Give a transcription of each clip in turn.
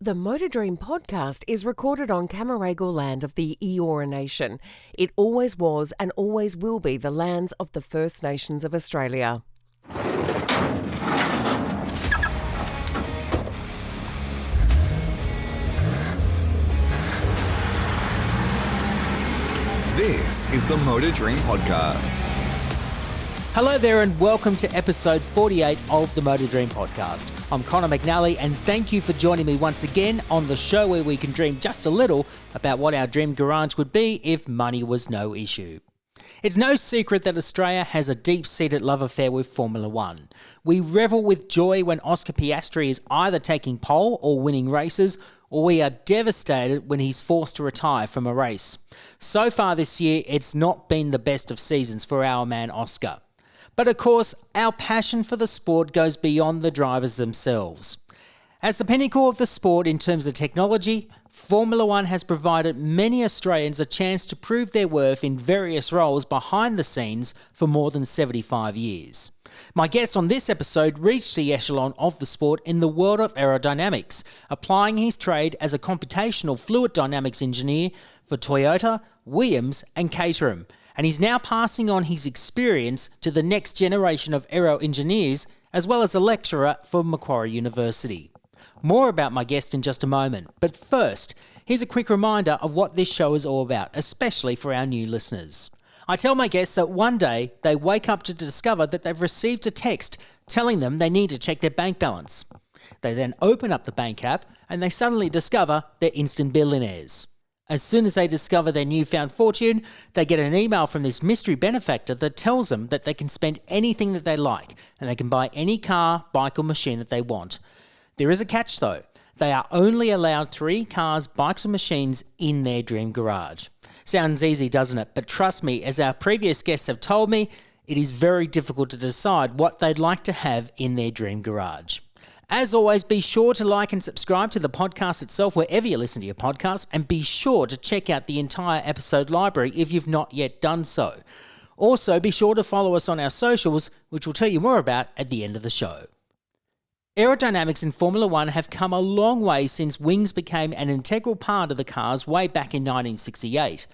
The Motor Dream podcast is recorded on Camaragal land of the Eora Nation. It always was and always will be the lands of the First Nations of Australia. This is the Motor Dream podcast. Hello there and welcome to episode 48 of the Motor Dream podcast. I'm Connor McNally and thank you for joining me once again on the show where we can dream just a little about what our dream garage would be if money was no issue. It's no secret that Australia has a deep-seated love affair with Formula One. We revel with joy when Oscar Piastri is either taking pole or winning races, or we are devastated when he's forced to retire from a race. So far this year, it's not been the best of seasons for our man Oscar. But of course, our passion for the sport goes beyond the drivers themselves. As the pinnacle of the sport in terms of technology, Formula One has provided many Australians a chance to prove their worth in various roles behind the scenes for more than 75 years. My guest on this episode reached the echelon of the sport in the world of aerodynamics, applying his trade as a computational fluid dynamics engineer for Toyota, Williams and Caterham. And he's now passing on his experience to the next generation of aero engineers, as well as a lecturer for Macquarie University. More about my guest in just a moment, but first, here's a quick reminder of what this show is all about, especially for our new listeners. I tell my guests that one day they wake up to discover that they've received a text telling them they need to check their bank balance. They then open up the bank app and they suddenly discover they're instant billionaires. As soon as they discover their newfound fortune, they get an email from this mystery benefactor that tells them that they can spend anything that they like and they can buy any car, bike or machine that they want. There is a catch though. They are only allowed 3 cars, bikes or machines in their dream garage. Sounds easy, doesn't it? But trust me, as our previous guests have told me, it is very difficult to decide what they'd like to have in their dream garage. As always, be sure to like and subscribe to the podcast itself wherever you listen to your podcasts, and be sure to check out the entire episode library if you've not yet done so. Also, be sure to follow us on our socials, which we'll tell you more about at the end of the show. Aerodynamics in Formula One have come a long way since wings became an integral part of the cars way back in 1968.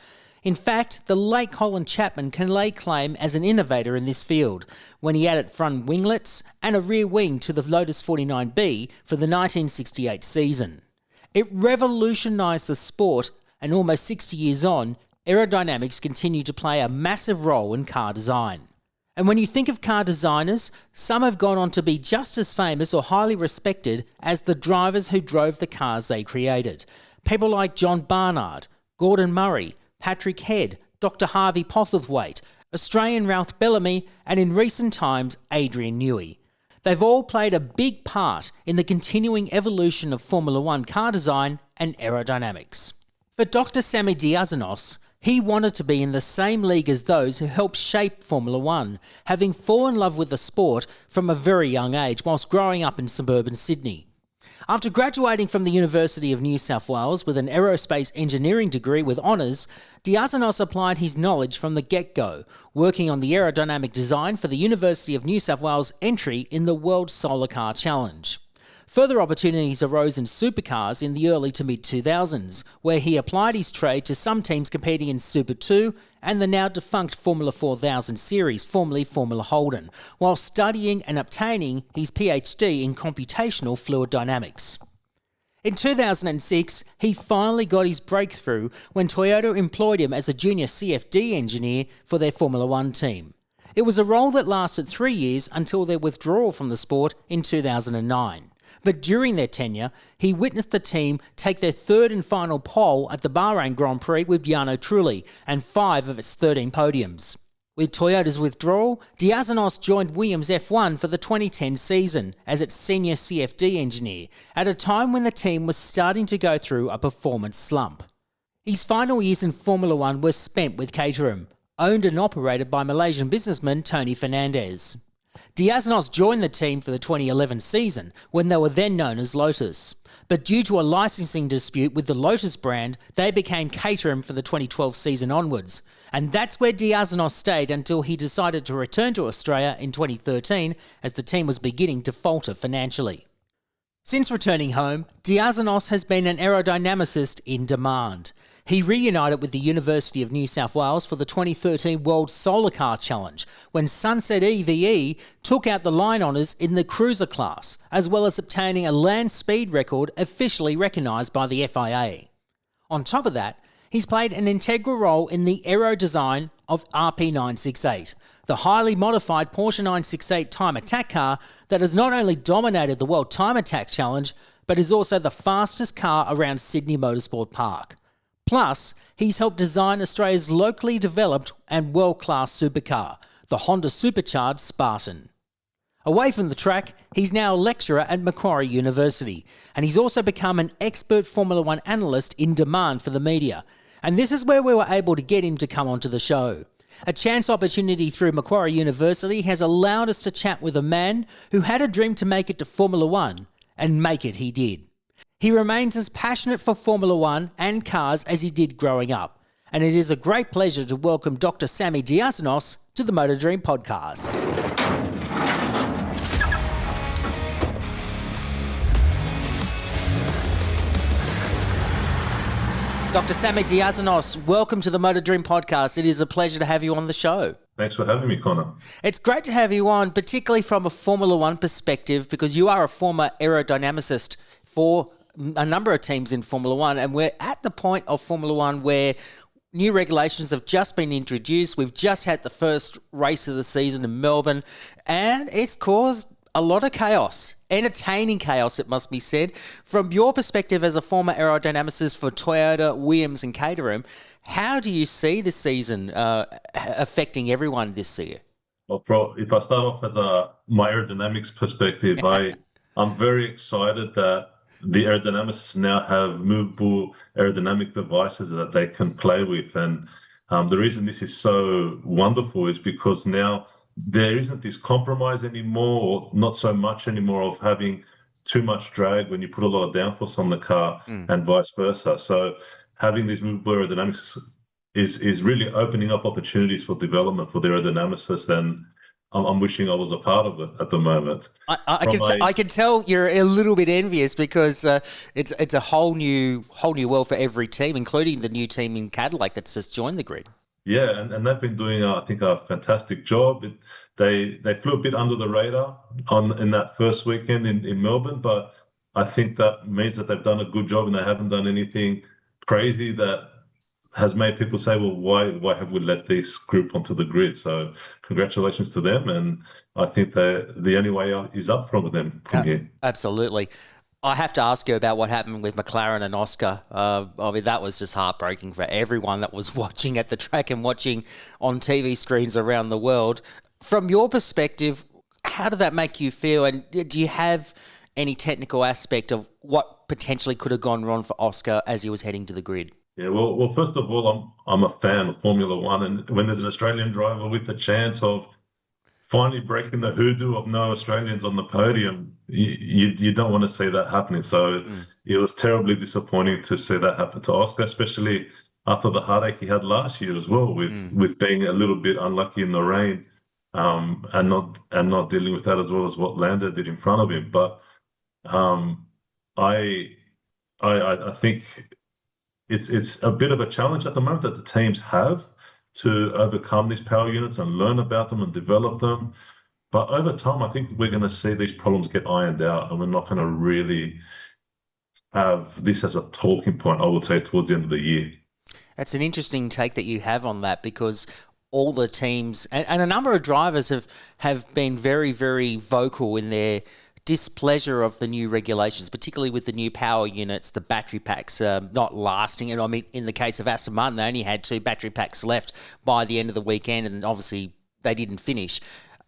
In fact, the late Colin Chapman can lay claim as an innovator in this field when he added front winglets and a rear wing to the Lotus 49B for the 1968 season. It revolutionised the sport, and almost 60 years on, aerodynamics continue to play a massive role in car design. And when you think of car designers, some have gone on to be just as famous or highly respected as the drivers who drove the cars they created. People like John Barnard, Gordon Murray, Patrick Head, Dr. Harvey Postlethwaite, Australian Ralph Bellamy, and in recent times, Adrian Newey. They've all played a big part in the continuing evolution of Formula One car design and aerodynamics. For Dr. Sammy Diasinos, he wanted to be in the same league as those who helped shape Formula One, having fallen in love with the sport from a very young age whilst growing up in suburban Sydney. After graduating from the University of New South Wales with an aerospace engineering degree with honours, Diasinos applied his knowledge from the get-go, working on the aerodynamic design for the University of New South Wales entry in the World Solar Car Challenge. Further opportunities arose in supercars in the early to mid-2000s, where he applied his trade to some teams competing in Super 2 and the now-defunct Formula 4000 series, formerly Formula Holden, while studying and obtaining his PhD in computational fluid dynamics. In 2006, he finally got his breakthrough when Toyota employed him as a junior CFD engineer for their Formula One team. It was a role that lasted 3 years until their withdrawal from the sport in 2009. But during their tenure, he witnessed the team take their third and final pole at the Bahrain Grand Prix with Jarno Trulli and 5 of its 13 podiums. With Toyota's withdrawal, Diasinos joined Williams F1 for the 2010 season as its senior CFD engineer, at a time when the team was starting to go through a performance slump. His final years in Formula One were spent with Caterham, owned and operated by Malaysian businessman Tony Fernandez. Diasinos joined the team for the 2011 season, when they were then known as Lotus. But due to a licensing dispute with the Lotus brand, they became Caterham for the 2012 season onwards. And that's where Diasinos stayed until he decided to return to Australia in 2013, as the team was beginning to falter financially. Since returning home, Diasinos has been an aerodynamicist in demand. He reunited with the University of New South Wales for the 2013 World Solar Car Challenge, when Sunset EVE took out the line honours in the cruiser class, as well as obtaining a land speed record officially recognised by the FIA. On top of that, he's played an integral role in the aero design of RP968, the highly modified Porsche 968 time attack car that has not only dominated the World Time Attack Challenge, but is also the fastest car around Sydney Motorsport Park. Plus, he's helped design Australia's locally developed and world-class supercar, the Honda supercharged Spartan. Away from the track, he's now a lecturer at Macquarie University, and he's also become an expert Formula One analyst in demand for the media. And this is where we were able to get him to come onto the show. A chance opportunity through Macquarie University has allowed us to chat with a man who had a dream to make it to Formula One, and make it he did. He remains as passionate for Formula One and cars as he did growing up, and it is a great pleasure to welcome Dr. Sammy Diasinos to the Motor Dream podcast. Dr. Sammy Diasinos, welcome to the Motor Dream podcast. It is a pleasure to have you on the show. Thanks for having me, Connor. It's great to have you on, particularly from a Formula One perspective, because you are a former aerodynamicist for a number of teams in Formula One, and we're at the point of Formula One where new regulations have just been introduced. We've just had the first race of the season in Melbourne, and it's caused a lot of chaos, entertaining chaos, it must be said. From your perspective as a former aerodynamicist for Toyota, Williams and Caterham, how do you see this season affecting everyone this year? Well, if I start off as my aerodynamics perspective, I'm very excited that the aerodynamicists now have movable aerodynamic devices that they can play with. And the reason this is so wonderful is because now there isn't this compromise anymore, or not so much anymore, of having too much drag when you put a lot of downforce on the car and vice versa. So having these movable aerodynamics is really opening up opportunities for development for the aerodynamicists, and I'm wishing I was a part of it at the moment. I can tell you're a little bit envious because it's a whole new world for every team, including the new team in Cadillac that's just joined the grid. Yeah, and they've been doing, I think, a fantastic job. They flew a bit under the radar in that first weekend in Melbourne, but I think that means that they've done a good job and they haven't done anything crazy that has made people say, well, why have we let this group onto the grid? So congratulations to them, and I think that the only way is up from them from here. Absolutely. I have to ask you about what happened with McLaren and Oscar. I mean, that was just heartbreaking for everyone that was watching at the track and watching on TV screens around the world. From your perspective, how did that make you feel? And do you have any technical aspect of what potentially could have gone wrong for Oscar as he was heading to the grid? Yeah, well, first of all, I'm a fan of Formula One, and when there's an Australian driver with the chance of finally breaking the hoodoo of no Australians on the podium, you don't want to see that happening. So it was terribly disappointing to see that happen to Oscar, especially after the heartache he had last year as well, with being a little bit unlucky in the rain, and not dealing with that as well as what Lando did in front of him. But I think it's a bit of a challenge at the moment that the teams have to overcome these power units and learn about them and develop them. But over time, I think we're going to see these problems get ironed out, and we're not going to really have this as a talking point, I would say, towards the end of the year. That's an interesting take that you have on that, because all the teams and a number of drivers have been very, very vocal in their displeasure of the new regulations, particularly with the new power units, the battery packs not lasting. And I mean, in the case of Aston Martin, they only had 2 battery packs left by the end of the weekend, and obviously they didn't finish.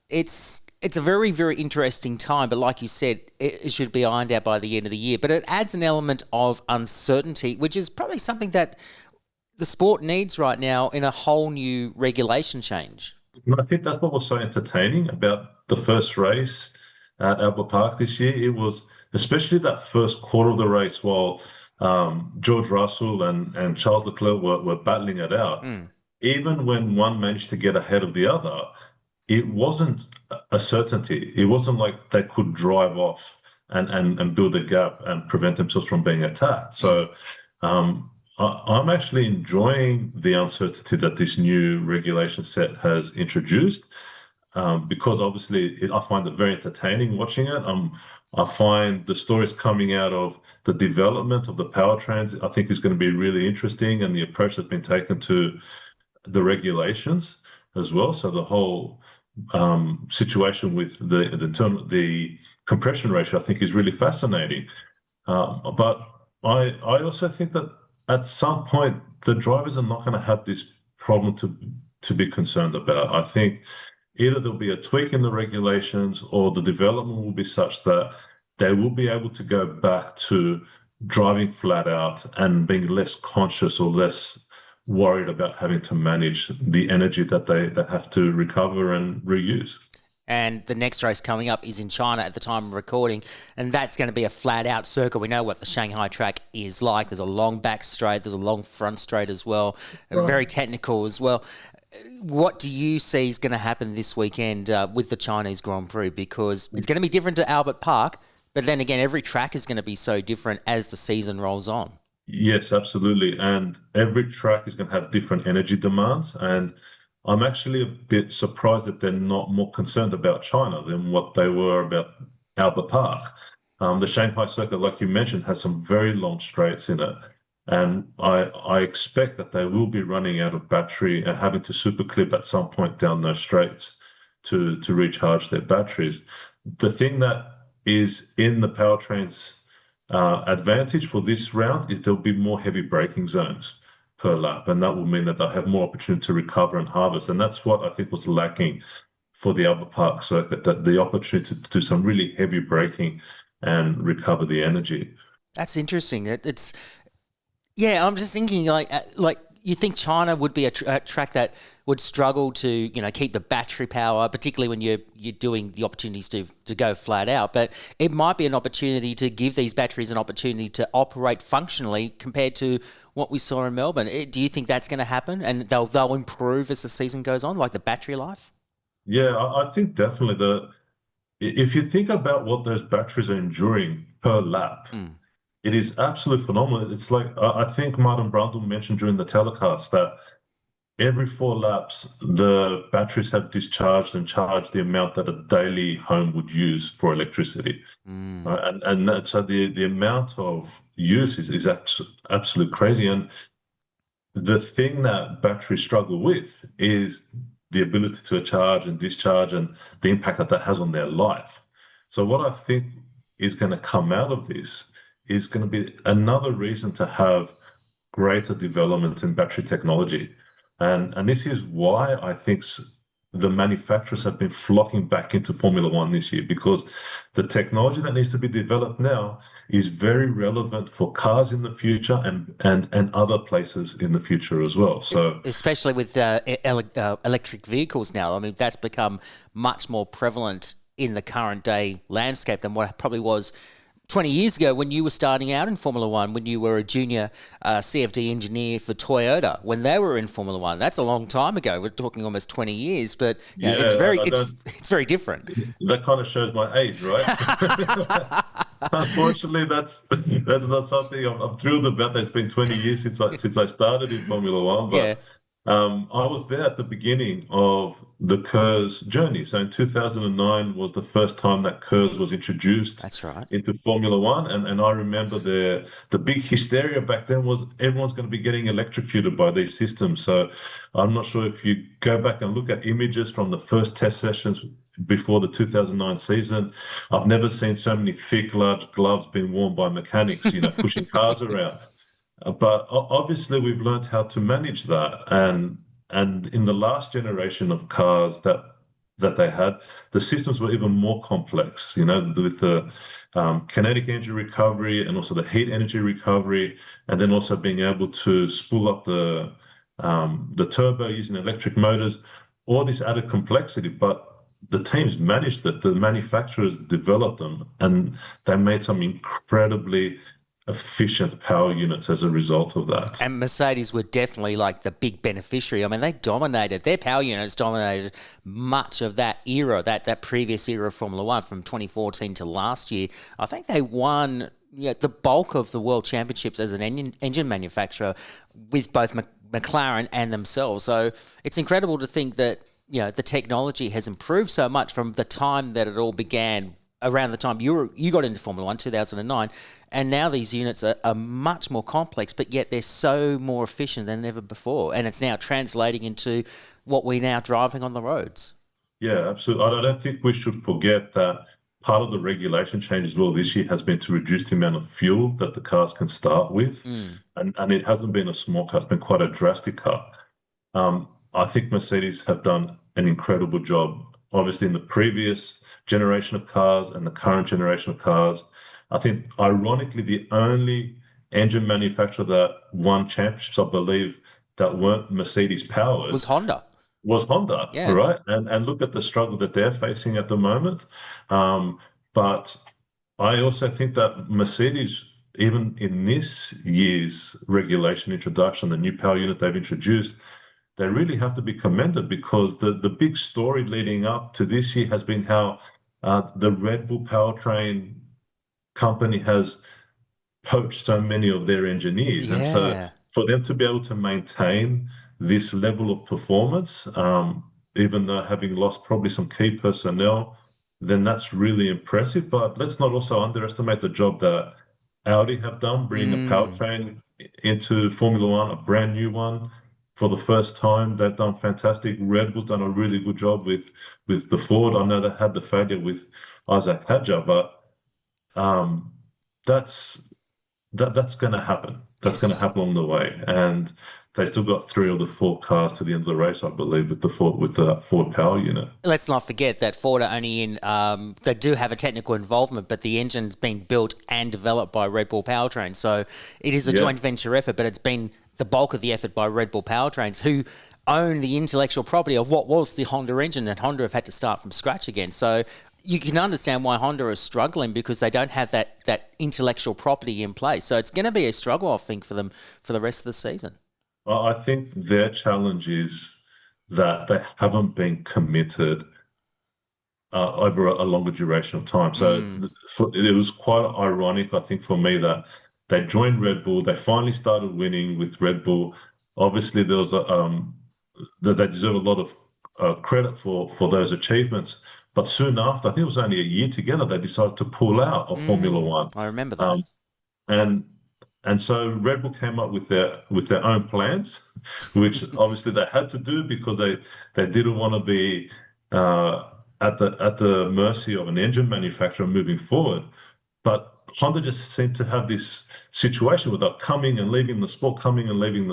It's a very, very interesting time, but like you said, it should be ironed out by the end of the year. But it adds an element of uncertainty, which is probably something that the sport needs right now in a whole new regulation change. I think that's what was so entertaining about the first race at Albert Park this year. It was especially that first quarter of the race while George Russell and Charles Leclerc were battling it out. Even when one managed to get ahead of the other, it wasn't a certainty. It wasn't like they could drive off and build a gap and prevent themselves from being attacked. So I'm actually enjoying the uncertainty that this new regulation set has introduced, because obviously I find it very entertaining watching it. I find the stories coming out of the development of the powertrains, I think, is going to be really interesting, and the approach that's been taken to the regulations as well. So the whole situation with the compression ratio, I think, is really fascinating. But I also think that at some point the drivers are not going to have this problem to be concerned about. I think either there'll be a tweak in the regulations, or the development will be such that they will be able to go back to driving flat out and being less conscious or less worried about having to manage the energy that they have to recover and reuse. And the next race coming up is in China at the time of recording, and that's going to be a flat-out circuit. We know what the Shanghai track is like. There's a long back straight, there's a long front straight as well, very technical as well. What do you see is going to happen this weekend with the Chinese Grand Prix? Because it's going to be different to Albert Park, but then again, every track is going to be so different as the season rolls on. Yes, absolutely. And every track is going to have different energy demands. And I'm actually a bit surprised that they're not more concerned about China than what they were about Albert Park. The Shanghai circuit, like you mentioned, has some very long straights in it. And I expect that they will be running out of battery and having to super clip at some point down those straights to recharge their batteries. The thing that is in the powertrain's advantage for this round is there'll be more heavy braking zones per lap, and that will mean that they'll have more opportunity to recover and harvest. And that's what I think was lacking for the Albert Park circuit, that the opportunity to do some really heavy braking and recover the energy. That's interesting. Yeah, I'm just thinking like you think China would be a track that would struggle to, keep the battery power, particularly when you're doing the opportunities to go flat out. But it might be an opportunity to give these batteries an opportunity to operate functionally compared to what we saw in Melbourne. Do you think that's going to happen, and they'll improve as the season goes on, like the battery life? Yeah, I think definitely if you think about what those batteries are enduring per lap, it is absolutely phenomenal. It's like, I think Martin Brundle mentioned during the telecast that every 4 laps, the batteries have discharged and charged the amount that a daily home would use for electricity. So the amount of use is absolutely crazy. And the thing that batteries struggle with is the ability to charge and discharge and the impact that has on their life. So what I think is going to come out of this is going to be another reason to have greater development in battery technology. And this is why I think the manufacturers have been flocking back into Formula One this year, because the technology that needs to be developed now is very relevant for cars in the future and other places in the future as well. So, especially with electric vehicles now, I mean, that's become much more prevalent in the current day landscape than what it probably was 20 years ago when you were starting out in Formula One, when you were a junior CFD engineer for Toyota, when they were in Formula One. That's a long time ago. We're talking almost 20 years, but it's very different. That kind of shows my age, right? Unfortunately, that's not something I'm thrilled about. It's been 20 years since I started in Formula One, but I was there at the beginning of the KERS journey. So in 2009 was the first time that KERS was introduced. That's right. Into Formula One. And I remember the big hysteria back then was everyone's going to be getting electrocuted by these systems. So I'm not sure if you go back and look at images from the first test sessions before the 2009 season, I've never seen so many thick, large gloves being worn by mechanics, pushing cars around. But obviously, we've learned how to manage that. And in the last generation of cars that they had, the systems were even more complex, with the kinetic energy recovery and also the heat energy recovery, and then also being able to spool up the turbo using electric motors, all this added complexity. But the teams managed it, the manufacturers developed them, and they made some incredibly efficient power units as a result of that. And Mercedes were definitely like the big beneficiary. I mean, they dominated, their power units dominated much of that era, that previous era of Formula One from 2014 to last year. I think they won the bulk of the world championships as an engine manufacturer with both McLaren and themselves. So it's incredible to think that, the technology has improved so much from the time that it all began, around the time you got into Formula One, 2009, and now these units are much more complex, but yet they're so more efficient than ever before, and it's now translating into what we're now driving on the roads. Yeah, absolutely. I don't think we should forget that part of the regulation change as well this year has been to reduce the amount of fuel that the cars can start with, and it hasn't been a small cut, it's been quite a drastic cut. I think Mercedes have done an incredible job, obviously in the previous generation of cars and the current generation of cars. I think, ironically, the only engine manufacturer that won championships, I believe, that weren't Mercedes powered Was Honda. Yeah. Right? And look at the struggle that they're facing at the moment. But I also think that Mercedes, even in this year's regulation introduction, the new power unit they've introduced, they really have to be commended, because the big story leading up to this year has been how the Red Bull powertrain company has poached so many of their engineers. Yeah. And so for them to be able to maintain this level of performance, even though having lost probably some key personnel, then that's really impressive. But let's not also underestimate the job that Audi have done, bringing a powertrain into Formula One, a brand new one. For the first time, they've done fantastic. Red Bull's done a really good job with the Ford. I know they had the failure with Isaac Hadjar, but that's going to happen. That's going to happen on the way. And they still got 3 of the 4 cars to the end of the race, I believe, with the Ford power unit. Let's not forget that Ford are only in, they do have a technical involvement, but the engine's been built and developed by Red Bull Powertrain. So it is a joint venture effort, but it's been the bulk of the effort by Red Bull Powertrains, who own the intellectual property of what was the Honda engine, and Honda have had to start from scratch again. So you can understand why Honda is struggling, because they don't have that intellectual property in place. So it's going to be a struggle, I think, for them for the rest of the season. Well, I think their challenge is that they haven't been committed over a longer duration of time. So it was quite ironic, I think, for me, that they joined Red Bull. They finally started winning with Red Bull. Obviously, there was they deserve a lot of credit for those achievements. But soon after, I think it was only a year together, they decided to pull out of Formula One. I remember that. And so Red Bull came up with their own plans, which obviously they had to do, because they didn't want to be at the mercy of an engine manufacturer moving forward. But Honda just seemed to have this situation with that coming and leaving the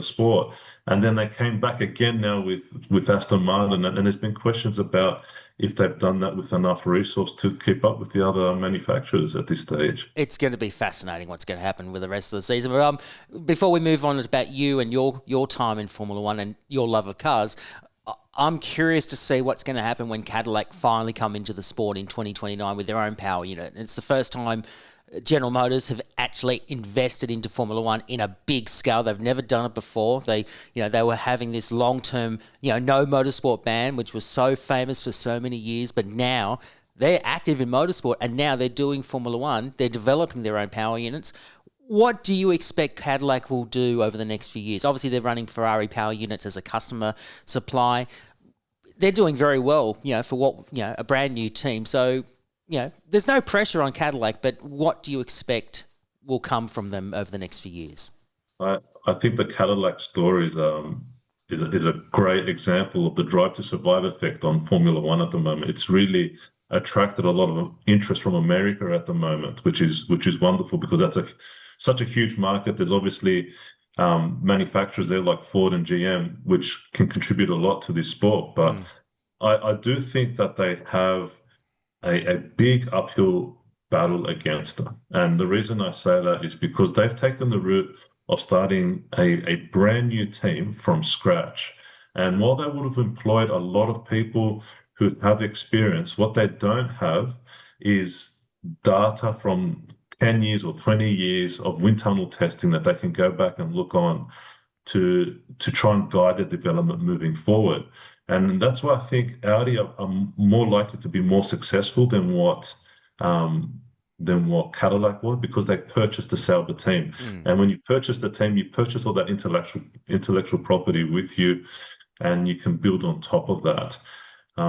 sport. And then they came back again now with Aston Martin. And there's been questions about if they've done that with enough resource to keep up with the other manufacturers at this stage. It's going to be fascinating what's going to happen with the rest of the season. But before we move on about you and your time in Formula One and your love of cars, I'm curious to see what's going to happen when Cadillac finally come into the sport in 2029 with their own power unit. It's the first time General Motors have actually invested into Formula One in a big scale. They've never done it before. They were having this long-term, no motorsport ban, which was so famous for so many years, but now they're active in motorsport, and now they're doing Formula One. They're developing their own power units. What do you expect Cadillac will do over the next few years? Obviously, they're running Ferrari power units as a customer supply. They're doing very well, for what, a brand new team. So, there's no pressure on Cadillac, but what do you expect will come from them over the next few years? I think the Cadillac story is a great example of the drive to survive effect on Formula One at the moment. It's really attracted a lot of interest from America at the moment, which is wonderful, because that's such a huge market. There's obviously manufacturers there like Ford and GM, which can contribute a lot to this sport. But I do think that they have a big uphill battle against them. And the reason I say that is because they've taken the route of starting a brand new team from scratch. And while they would have employed a lot of people who have experience, what they don't have is data from 10 years or 20 years of wind tunnel testing that they can go back and look on to try and guide their development moving forward. And that's why I think Audi are more likely to be more successful than what Cadillac was, because they purchased the Sauber team. And when you purchase the team, you purchase all that intellectual property with you, and you can build on top of that.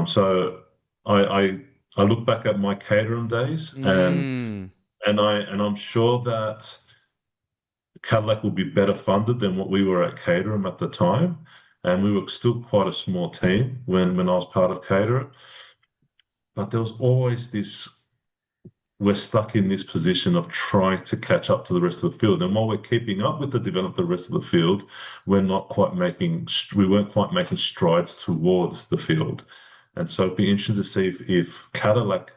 So I look back at my Caterham days, and I'm sure that Cadillac will be better funded than what we were at Caterham at the time. And we were still quite a small team when I was part of Caterham. But there was always we're stuck in this position of trying to catch up to the rest of the field. And while we're keeping up with the development of the rest of the field, we weren't quite making strides towards the field. And so it'd be interesting to see if Cadillac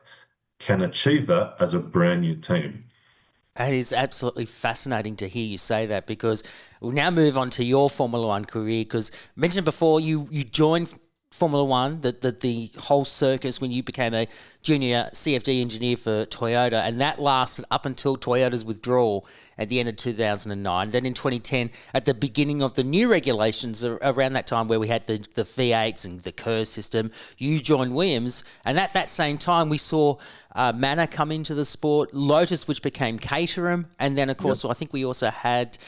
can achieve that as a brand new team. It is absolutely fascinating to hear you say that, because we'll now move on to your Formula One career, because mentioned before you joined Formula One, the whole circus, when you became a junior CFD engineer for Toyota, and that lasted up until Toyota's withdrawal at the end of 2009. Then in 2010, at the beginning of the new regulations, around that time where we had the V8s and the KERS system, you joined Williams, and at that same time we saw Manor come into the sport, Lotus, which became Caterham, and then of course I think we also had...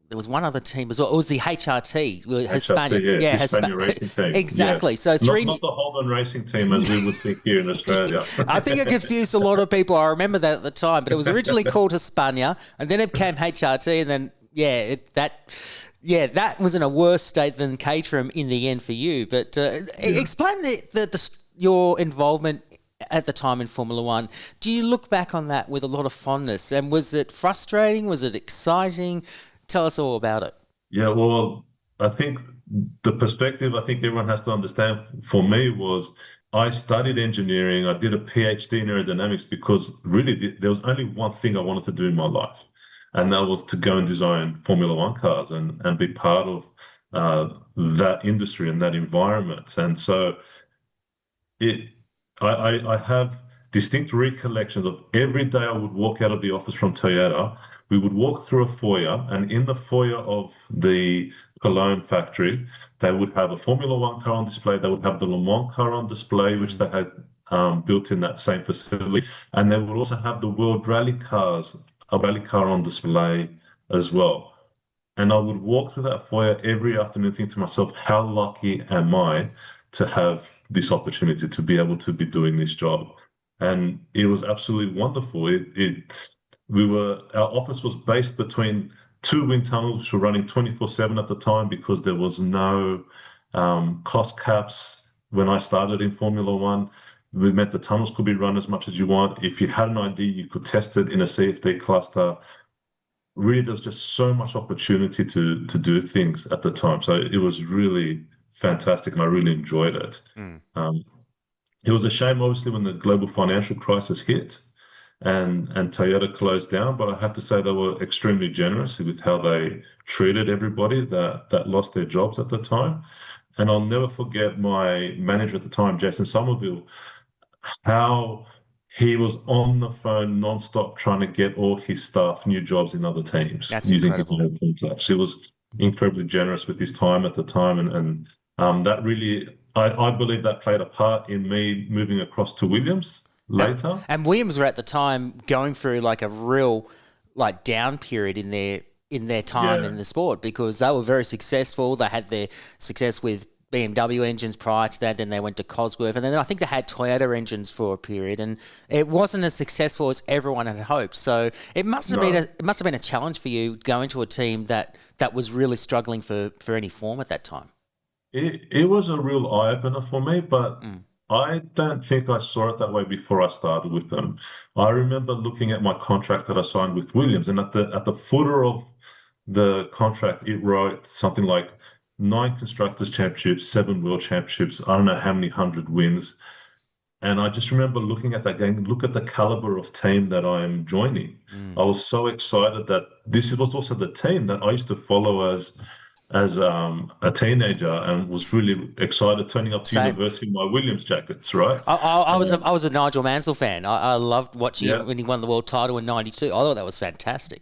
There was one other team as well. It was the HRT, Hispania. Yeah, Hispania racing team. Exactly. Yeah. So not the Holden racing team as we would think here in Australia. I think it confused a lot of people. I remember that at the time, but it was originally called Hispania, and then it became HRT, and then that was in a worse state than Caterham in the end for you. But explain your involvement at the time in Formula One. Do you look back on that with a lot of fondness? And was it frustrating? Was it exciting? Tell us all about it. Yeah, well, I think the perspective everyone has to understand for me was I studied engineering. I did a PhD in aerodynamics because really there was only one thing I wanted to do in my life, and that was to go and design Formula One cars and be part of that industry and that environment. And so I have distinct recollections of every day I would walk out of the office from Toyota. We would walk through a foyer, and in the foyer of the Cologne factory, they would have a Formula One car on display. They would have the Le Mans car on display, which they had built in that same facility. And they would also have the World Rally cars, a rally car on display as well. And I would walk through that foyer every afternoon thinking to myself, how lucky am I to have this opportunity to be able to be doing this job? And it was absolutely wonderful. Our office was based between two wind tunnels, which were running 24/7 at the time because there was no cost caps when I started in Formula One. We meant the tunnels could be run as much as you want. If you had an idea, you could test it in a CFD cluster. Really, there was just so much opportunity to do things at the time. So it was really fantastic, and I really enjoyed it. It was a shame, obviously, when the global financial crisis hit and Toyota closed down, but I have to say they were extremely generous with how they treated everybody that lost their jobs at the time. And I'll never forget my manager at the time, Jason Somerville, how he was on the phone nonstop trying to get all his staff new jobs in other teams. That's using incredible. his own contacts. He was incredibly generous with his time at the time, and that really, I believe that played a part in me moving across to Williams later. And Williams were at the time going through like a real down period in their time in the sport, because they were very successful. They had their success with BMW engines prior to that, then they went to Cosworth, and then I think they had Toyota engines for a period, and it wasn't as successful as everyone had hoped. So it must have been a challenge for you going to a team that was really struggling for any form at that time. It was a real eye-opener for me, but I don't think I saw it that way before I started with them. I remember looking at my contract that I signed with Williams, and at the footer of the contract, it wrote something like 9 Constructors' Championships, 7 World Championships, I don't know how many 100 wins. And I just remember looking at that game, look at the caliber of team that I am joining. I was so excited that this was also the team that I used to follow as as a teenager and was really excited turning up to Same. university in my Williams jackets, right? I was a Nigel Mansell fan. I loved watching him Yeah. when he won the world title in '92. I thought that was fantastic.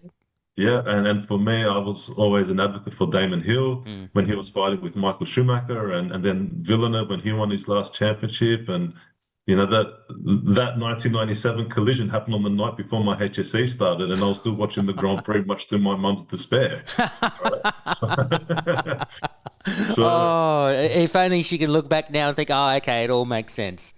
Yeah, and for me, I was always an advocate for Damon Hill Mm. when he was fighting with Michael Schumacher, and then Villeneuve when he won his last championship, and that 1997 collision happened on the night before my HSE started, and I was still watching the Grand Prix, much to my mum's despair. Right? So, Oh, if only she could look back now and think, oh, okay, it all makes sense.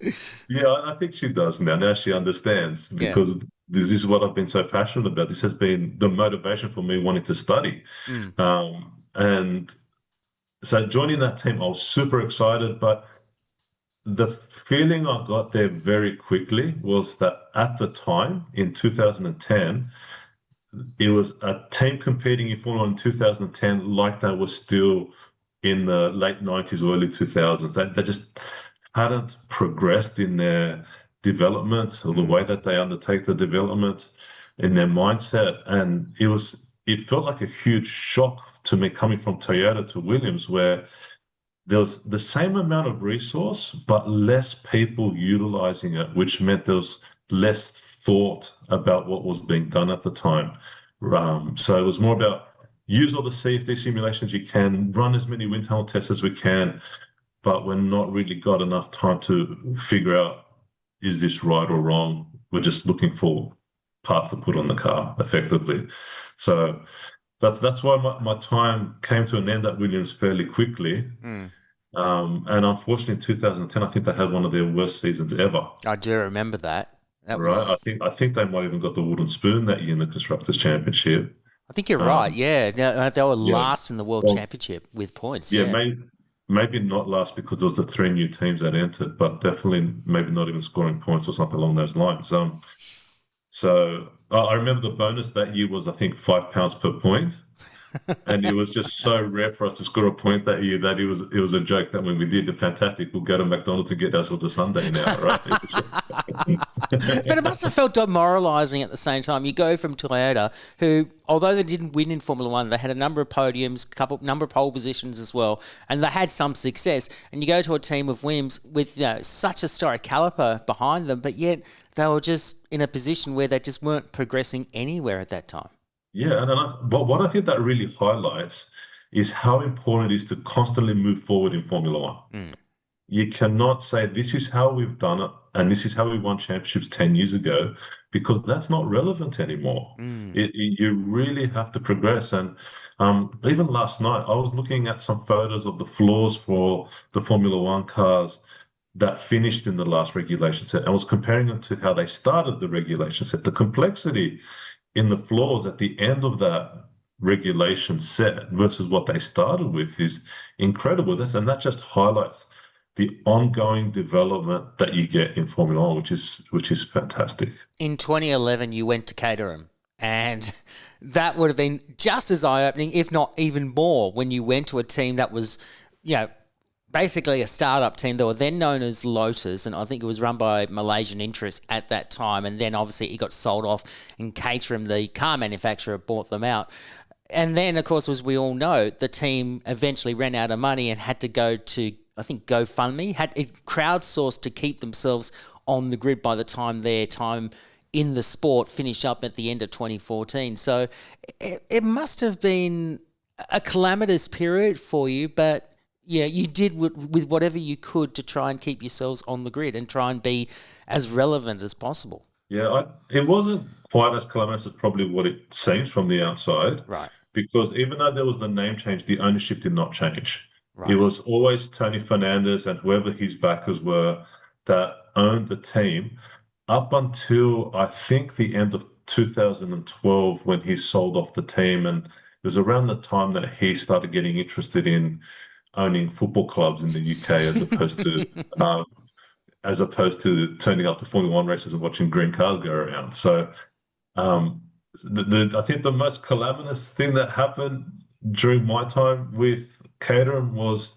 yeah, I think she does now. Now she understands Yeah. because this is what I've been so passionate about. This has been the motivation for me wanting to study. Mm. And so joining that team, I was super excited, but the feeling I got there very quickly was that at the time in 2010, it was a team competing in Formula One in 2010 like they were still in the late 90s, early 2000s. They just hadn't progressed in their development or the way that they undertake the development in their mindset. And it felt like a huge shock to me coming from Toyota to Williams, where there was the same amount of resource, but less people utilizing it, which meant there was less thought about what was being done at the time. So it was more about use all the CFD simulations you can, run as many wind tunnel tests as we can, but we're not really got enough time to figure out, is this right or wrong? We're just looking for parts to put on the car effectively. So that's why my time came to an end at Williams fairly quickly. Mm. And unfortunately, in 2010, I think they had one of their worst seasons ever. I do remember that. That Right? was. I think they might even got the wooden spoon that year in the Constructors' Championship. I think you're right. Um, Yeah, they were yeah. last in the World Well, Championship with points. yeah, Yeah. maybe not last because there was the three new teams that entered, but definitely maybe not even scoring points or something along those lines. So I remember the bonus that year was I think £5 per point. And it was just so rare for us to score a point that year that it was a joke that when we did the fantastic, we'll go to McDonald's and get ourselves a sundae now, right? But it must have felt demoralising at the same time. You go from Toyota, who, although they didn't win in Formula One, they had a number of podiums, number of pole positions as well, and they had some success. And you go to a team of Williams with such a historic caliper behind them, but yet they were just in a position where they just weren't progressing anywhere at that time. Yeah, but what I think that really highlights is how important it is to constantly move forward in Formula One. Mm. You cannot say this is how we've done it and this is how we won championships 10 years ago, because that's not relevant anymore. You really have to progress. And even last night, I was looking at some photos of the floors for the Formula One cars that finished in the last regulation set. I was comparing them to how they started the regulation set. The complexity in the floors at the end of that regulation set versus what they started with is incredible. And that just highlights the ongoing development that you get in Formula One, which is fantastic. In 2011, you went to Caterham, and that would have been just as eye-opening, if not even more, when you went to a team that was, basically a startup team. They were then known as Lotus, and I think it was run by Malaysian interests at that time. And then obviously it got sold off, and Caterham, the car manufacturer, bought them out. And then, of course, as we all know, the team eventually ran out of money and had to go to, I think, GoFundMe, had it crowdsourced to keep themselves on the grid by the time their time in the sport finished up at the end of 2014. So it must have been a calamitous period for you, but yeah, you did with whatever you could to try and keep yourselves on the grid and try and be as relevant as possible. Yeah, it wasn't quite as calamitous as probably what it seems from the outside. Right. Because even though there was the name change, the ownership did not change. Right. It was always Tony Fernandez and whoever his backers were that owned the team up until I think the end of 2012 when he sold off the team. And it was around the time that he started getting interested in owning football clubs in the UK as opposed to turning up to Formula One races and watching green cars go around. So I think the most calamitous thing that happened during my time with Caterham was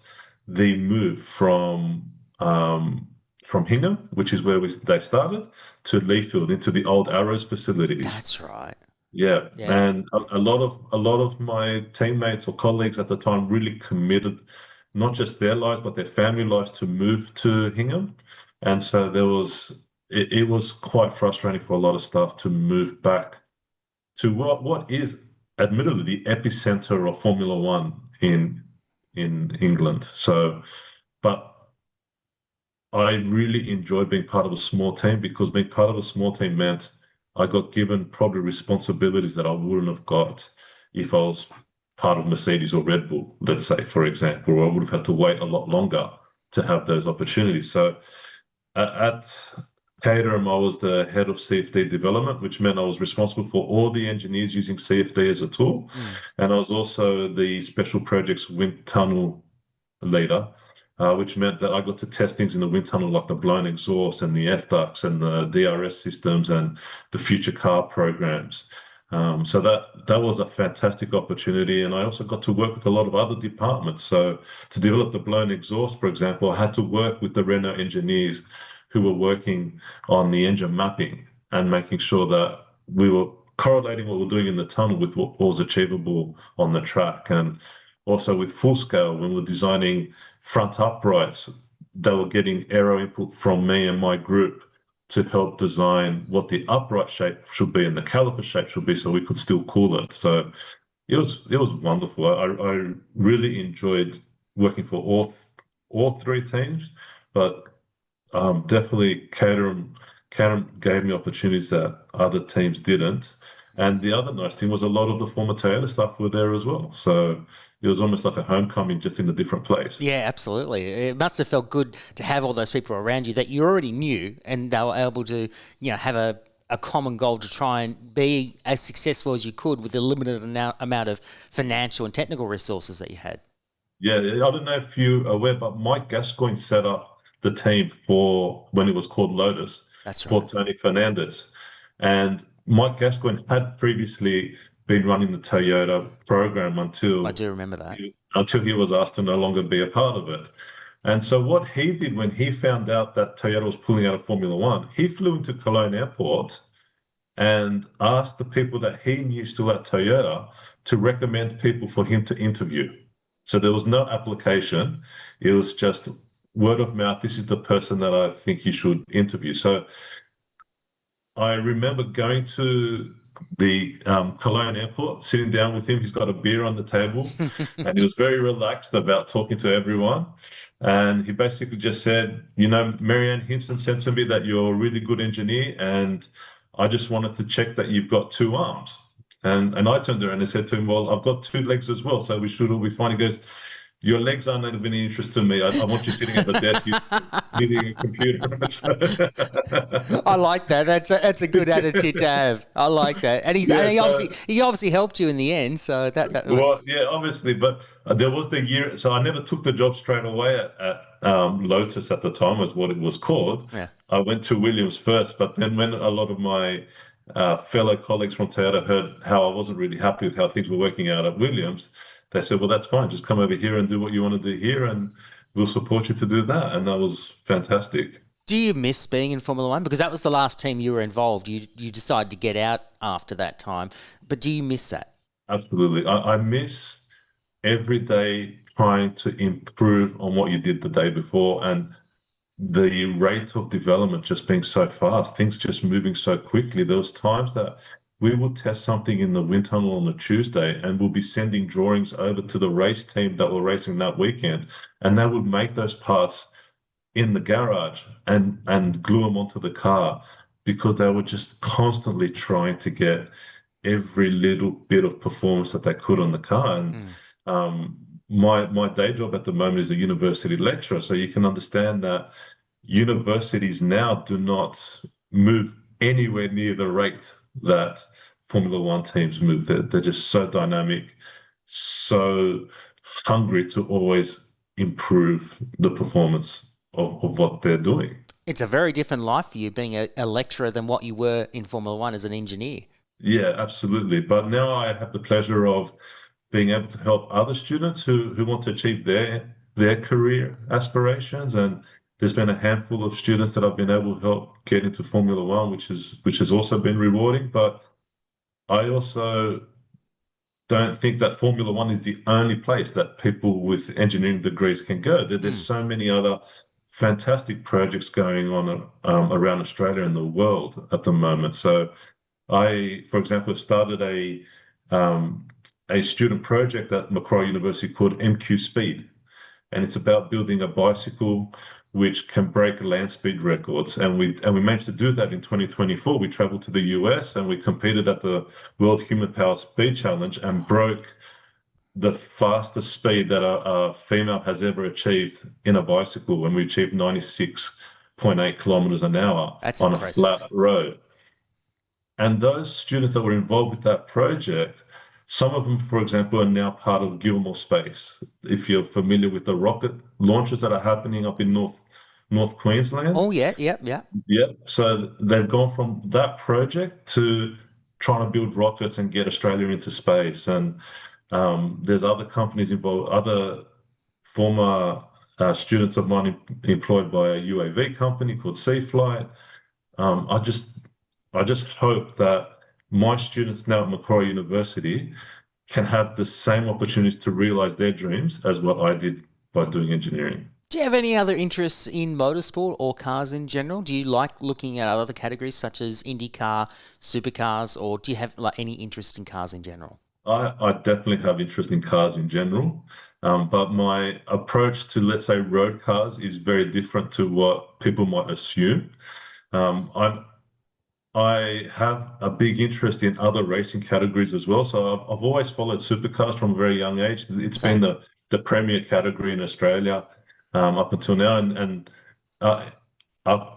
the move from Hingham, which is where they started, to Leafield into the old Arrows facilities. That's right. Yeah, Yeah. and a lot of my teammates or colleagues at the time really committed not just their lives but their family lives to move to Hingham, and so it was quite frustrating for a lot of staff to move back to what is admittedly the epicenter of Formula One in England. So, but I really enjoyed being part of a small team because being part of a small team meant I got given probably responsibilities that I wouldn't have got if I was part of Mercedes or Red Bull, let's say, for example, or I would have had to wait a lot longer to have those opportunities. So at Caterham, I was the head of CFD development, which meant I was responsible for all the engineers using CFD as a tool. And I was also the special projects wind tunnel leader, which meant that I got to test things in the wind tunnel, like the blown exhaust and the F ducts and the DRS systems and the future car programs. So that was a fantastic opportunity, and I also got to work with a lot of other departments. So to develop the blown exhaust, for example, I had to work with the Renault engineers who were working on the engine mapping and making sure that we were correlating what we're doing in the tunnel with what was achievable on the track. And also with full scale, when we're designing front uprights, they were getting aero input from me and my group to help design what the upright shape should be and the caliper shape should be, so we could still cool it. So it was wonderful. I really enjoyed working for all three teams, but definitely Caterham gave me opportunities that other teams didn't. And the other nice thing was a lot of the former Toyota staff were there as well. So it was almost like a homecoming, just in a different place. Yeah, absolutely. It must have felt good to have all those people around you that you already knew, and they were able to, have a common goal to try and be as successful as you could with the limited amount of financial and technical resources that you had. Yeah, I don't know if you're aware, but Mike Gascoigne set up the team for when it was called Lotus That's for right. Tony Fernandez. And Mike Gascoigne had previously been running the Toyota program I until do remember that. until he was asked to no longer be a part of it. And so what he did when he found out that Toyota was pulling out of Formula One, he flew into Cologne Airport and asked the people that he knew still at Toyota to recommend people for him to interview. So there was no application. It was just word of mouth. This is the person that I think you should interview. So I remember going to the Cologne airport, sitting down with him. He's got a beer on the table, and he was very relaxed about talking to everyone. And he basically just said, Marianne Hinson said to me that you're a really good engineer, and I just wanted to check that you've got two arms. And I turned around and said to him, well, I've got two legs as well, so we should all be fine. He goes, your legs aren't of any interest to me. I want you sitting at the desk using a computer. I like that. That's a good attitude to have. I like that. And he obviously helped you in the end. So that was Well, yeah, obviously, but there was the year. So I never took the job straight away at Lotus at the time, was what it was called. Yeah. I went to Williams first, but then when a lot of my fellow colleagues from Toyota heard how I wasn't really happy with how things were working out at Williams, they said, well, that's fine. Just come over here and do what you want to do here, and we'll support you to do that. And that was fantastic. Do you miss being in Formula One? Because that was the last team you were involved. You decided to get out after that time. But do you miss that? Absolutely. I miss every day trying to improve on what you did the day before, and the rate of development just being so fast, things just moving so quickly. There was times that we would test something in the wind tunnel on a Tuesday, and we'll be sending drawings over to the race team that were racing that weekend, and they would make those parts in the garage and glue them onto the car, because they were just constantly trying to get every little bit of performance that they could on the car. And my day job at the moment is a university lecturer, so you can understand that universities now do not move anywhere near the rate that Formula One teams move. They're just so dynamic, so hungry to always improve the performance of what they're doing. It's a very different life for you being a lecturer than what you were in Formula One as an engineer. Yeah, absolutely. But now I have the pleasure of being able to help other students who want to achieve their career aspirations. And there's been a handful of students that I've been able to help get into Formula One, which has also been rewarding. But I also don't think that Formula One is the only place that people with engineering degrees can go. There's so many other fantastic projects going on around Australia and the world at the moment. So I, for example, have started a student project at Macquarie University called MQ Speed, and it's about building a bicycle which can break land speed records. And we managed to do that in 2024. We traveled to the US and we competed at the World Human Power Speed Challenge and broke the fastest speed that a female has ever achieved in a bicycle when we achieved 96.8 kilometers an hour That's on impressive. a flat road. And those students that were involved with that project, some of them, for example, are now part of Gilmore Space. If you're familiar with the rocket launches that are happening up in North Queensland. Oh, yeah. Yeah. So they've gone from that project to trying to build rockets and get Australia into space. And there's other companies involved, other former students of mine employed by a UAV company called Seaflight. I just hope that my students now at Macquarie University can have the same opportunities to realize their dreams as what I did by doing engineering. Do you have any other interests in motorsport or cars in general? Do you like looking at other categories such as IndyCar, supercars, or do you have any interest in cars in general? I definitely have interest in cars in general, but my approach to, let's say, road cars is very different to what people might assume. I have a big interest in other racing categories as well. So I've always followed supercars from a very young age. It's been the premier category in Australia up until now, and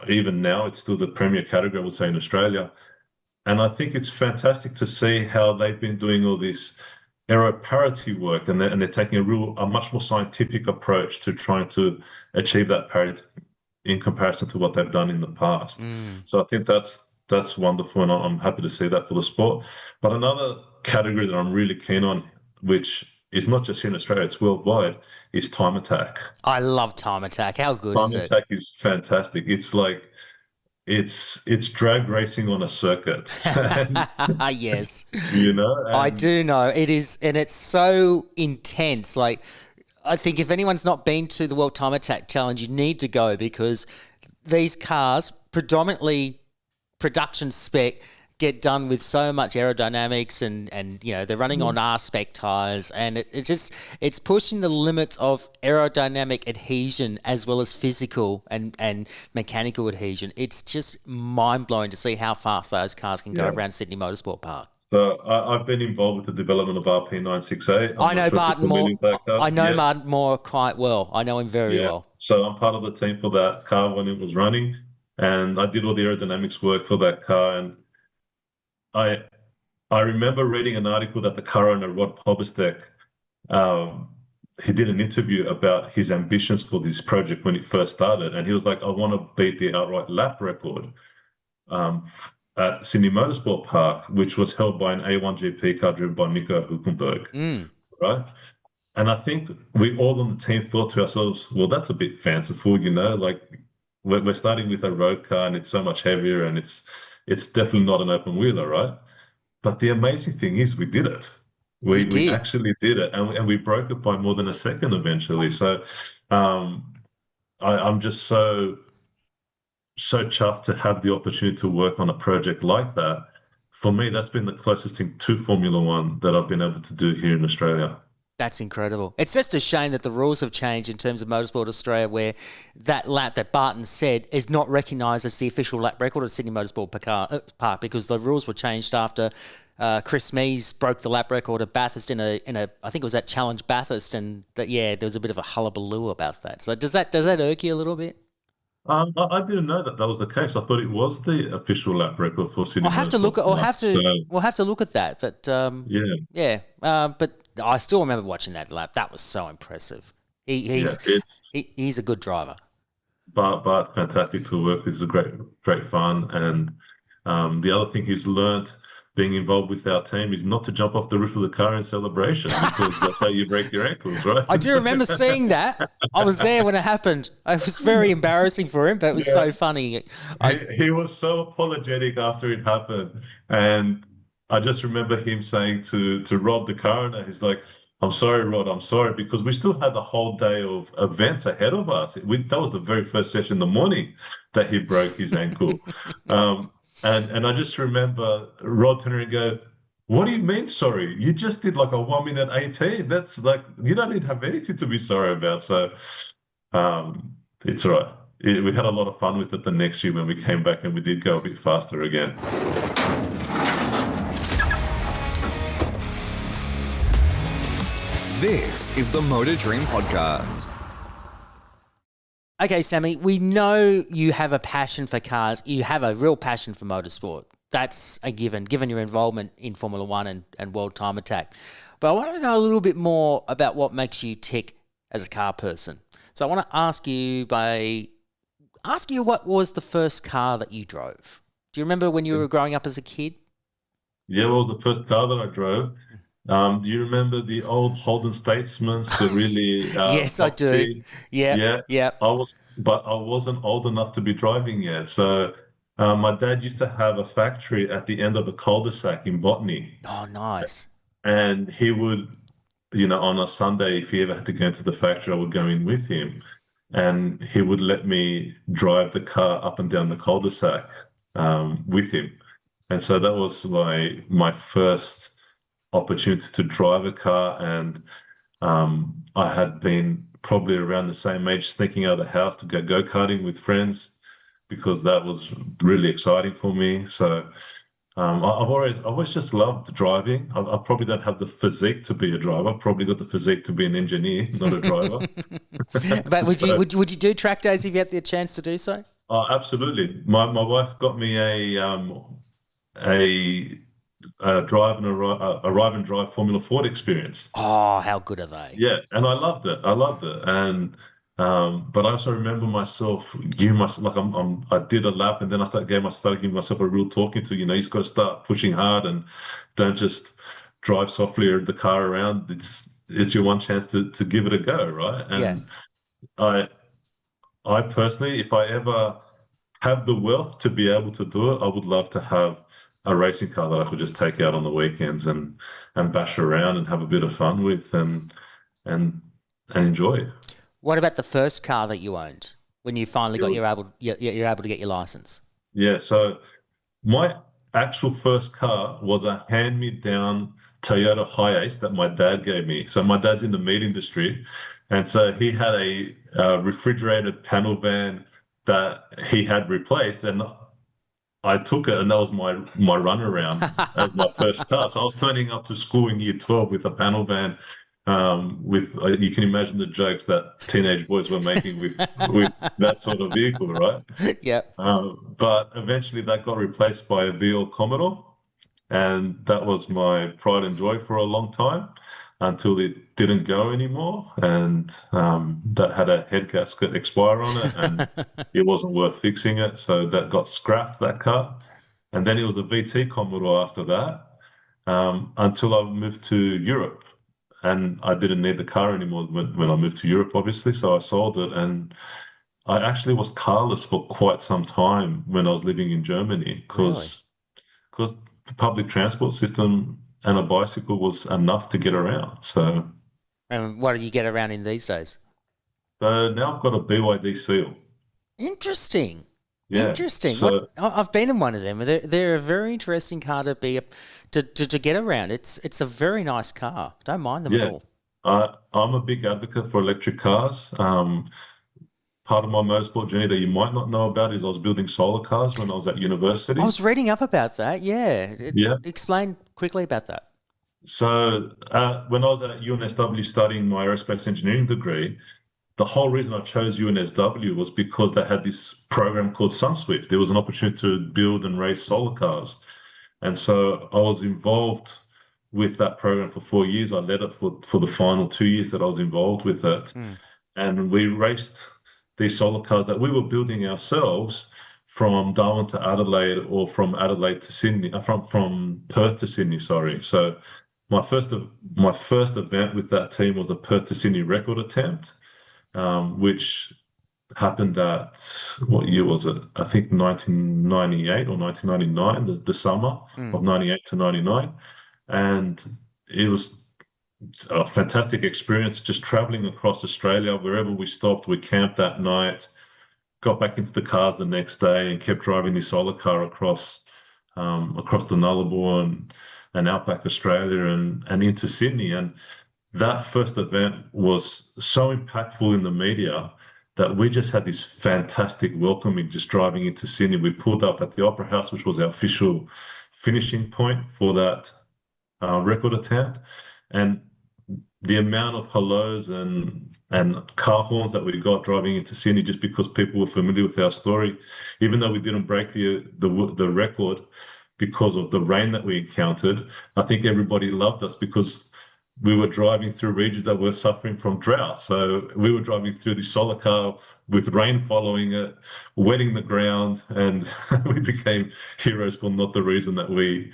even now it's still the premier category, I would say, in Australia. And I think it's fantastic to see how they've been doing all this aero parity work, and they're taking a much more scientific approach to trying to achieve that parity in comparison to what they've done in the past. So I think that's wonderful, and I'm happy to see that for the sport. But another category that I'm really keen on, which is not just here in Australia, it's worldwide, is time attack. I love time attack. How good is it? Time attack is fantastic. It's like it's drag racing on a circuit. Yes. I do know. It is, and it's so intense. Like, I think if anyone's not been to the World Time Attack Challenge, you need to go, because these cars, predominantly production spec, get done with so much aerodynamics, and they're running on R-spec tires, and it's pushing the limits of aerodynamic adhesion as well as physical and mechanical adhesion. It's just mind-blowing to see how fast those cars can go around Sydney Motorsport Park. So I've been involved with the development of RP968. I know Martin Moore. I know Martin Moore quite well. I know him very well. So I'm part of the team for that car when it was running, and I did all the aerodynamics work for that car. And I remember reading an article that the car owner, Rod Pobestek, he did an interview about his ambitions for this project when it first started. And he was like, I want to beat the outright lap record at Sydney Motorsport Park, which was held by an A1 GP car driven by Nico Hülkenberg, right? And I think we all on the team thought to ourselves, well, that's a bit fanciful, like we're starting with a road car and it's so much heavier, and it's definitely not an open wheeler, right? But the amazing thing is we did it. We actually did it, and we broke it by more than a second eventually. So I'm just so chuffed to have the opportunity to work on a project like that. For me, that's been the closest thing to Formula One that I've been able to do here in Australia. That's incredible. It's just a shame that the rules have changed in terms of Motorsport Australia, where that lap that Barton said is not recognised as the official lap record of Sydney Motorsport Park, because the rules were changed after Chris Mees broke the lap record at Bathurst in a I think it was at Challenge Bathurst, and there was a bit of a hullabaloo about that. So does that irk you a little bit? I didn't know that was the case. I thought it was the official lap record for Sydney. We'll have to look at that. But but I still remember watching that lap. That was so impressive. He's a good driver. But fantastic to work with. It's a great fun. And the other thing he's learnt being involved with our team is not to jump off the roof of the car in celebration, because that's how you break your ankles, right? I do remember seeing that. I was there when it happened. It was very embarrassing for him, but it was so funny. He was so apologetic after it happened. And I just remember him saying to Rod, the car owner, he's like, "I'm sorry, Rod, I'm sorry," because we still had the whole day of events ahead of us. That was the very first session in the morning that he broke his ankle. And I just remember Rod turning and go, "What do you mean, sorry? You just did like a 1 minute 18. That's like, you don't need to have anything to be sorry about." So it's all right. We had a lot of fun with it the next year when we came back, and we did go a bit faster again. This is the Motor Dream Podcast. Okay, Sammy, we know you have a passion for cars. You have a real passion for motorsport. That's a given your involvement in Formula One and World Time Attack. But I want to know a little bit more about what makes you tick as a car person. So I want to ask you what was the first car that you drove? Do you remember when you were growing up as a kid? Yeah, what was the first car that I drove? Do you remember the old Holden Statesmans, the really Yes, I do. Yeah. But I wasn't old enough to be driving yet. So my dad used to have a factory at the end of a cul-de-sac in Botany. Oh, nice. And he would, on a Sunday, if he ever had to go into the factory, I would go in with him. And he would let me drive the car up and down the cul-de-sac with him. And so that was my first opportunity to drive a car. And I had been probably around the same age sneaking out of the house to go karting with friends because that was really exciting for me. So I've always just loved driving. I probably don't have the physique to be a driver. I've probably got the physique to be an engineer, not a driver. But would you do track days if you had the chance to do so? Oh, absolutely. My wife got me a drive and drive Formula Ford experience. Oh, how good are they? Yeah, and I loved it. And but I also remember myself giving myself I did a lap, and then I started giving myself a real talking to. You just got to start pushing hard and don't just drive softly or the car around. It's your one chance to give it a go, right? And I personally, if I ever have the wealth to be able to do it, I would love to have a racing car that I could just take out on the weekends and bash around and have a bit of fun with and enjoy. What about the first car that you owned when you finally you're able to get your license? Yeah, so my actual first car was a hand-me-down Toyota Hiace that my dad gave me. So my dad's in the meat industry, and so he had a refrigerated panel van that he had replaced, and I took it, and that was my runaround as my first car. So I was turning up to school in year 12 with a panel van. With you can imagine the jokes that teenage boys were making with that sort of vehicle, right? Yeah. But eventually that got replaced by a V8 Commodore, and that was my pride and joy for a long time until it didn't go anymore, and that had a head gasket expire on it, and it wasn't worth fixing it, so that got scrapped, that car. And then it was a VT Commodore after that, until I moved to Europe. And I didn't need the car anymore when I moved to Europe, obviously, so I sold it. And I actually was carless for quite some time when I was living in Germany because the public transport system and a bicycle was enough to get around. So, and what do you get around in these days? So now I've got a BYD Seal. Interesting. Yeah. Interesting. So, I've been in one of them. They're a very interesting car to be to get around. It's a very nice car. Don't mind them at all. I'm a big advocate for electric cars. Part of my motorsport journey that you might not know about is I was building solar cars when I was at university. I was reading up about that. Yeah. Explain quickly about that. So when I was at UNSW studying my aerospace engineering degree, the whole reason I chose UNSW was because they had this program called SunSwift. There was an opportunity to build and race solar cars. And so I was involved with that program for 4 years. I led it for the final 2 years that I was involved with it. And we raced these solar cars that we were building ourselves from Darwin to Adelaide, or from Adelaide to Sydney, from Perth to Sydney, sorry. So my first event with that team was a Perth to Sydney record attempt, which happened at, what year was it? I think 1998 or 1999, the summer of 98 to 99. And it was a fantastic experience just traveling across Australia. Wherever we stopped, we camped that night, got back into the cars the next day, and kept driving the solar car across the Nullarbor and outback Australia and into Sydney. And that first event was so impactful in the media that we just had this fantastic welcoming just driving into Sydney. We pulled up at the Opera House, which was our official finishing point for that record attempt. And the amount of hellos and car horns that we got driving into Sydney just because people were familiar with our story, even though we didn't break the record because of the rain that we encountered. I think everybody loved us because we were driving through regions that were suffering from drought. So we were driving through the solar car with rain following it, wetting the ground, and we became heroes for not the reason that we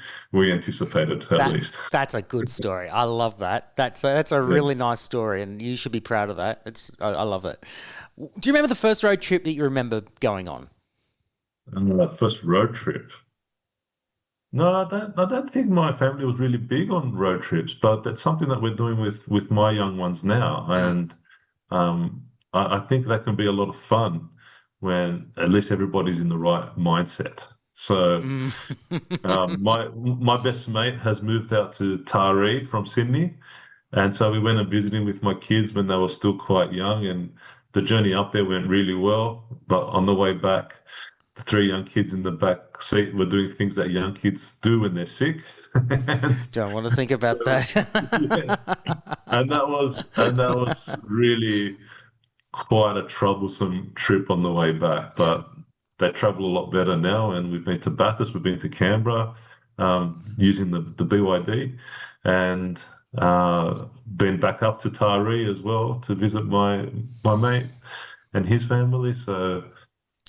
anticipated, at least. That's a good story. I love that. That's a really nice story, and you should be proud of that. I love it. Do you remember the first road trip that you remember going on? First road trip. No, I don't think my family was really big on road trips, but that's something that we're doing with my young ones now. And I think that can be a lot of fun when at least everybody's in the right mindset. So my best mate has moved out to Taree from Sydney. And so we went and visited with my kids when they were still quite young. And the journey up there went really well. But on the way back, the three young kids in the back seat were doing things that young kids do when they're sick. Don't want to think about that. Yeah. And that was really quite a troublesome trip on the way back. But they travel a lot better now, and we've been to Bathurst, we've been to Canberra, using the BYD, and been back up to Taree as well to visit my mate and his family. So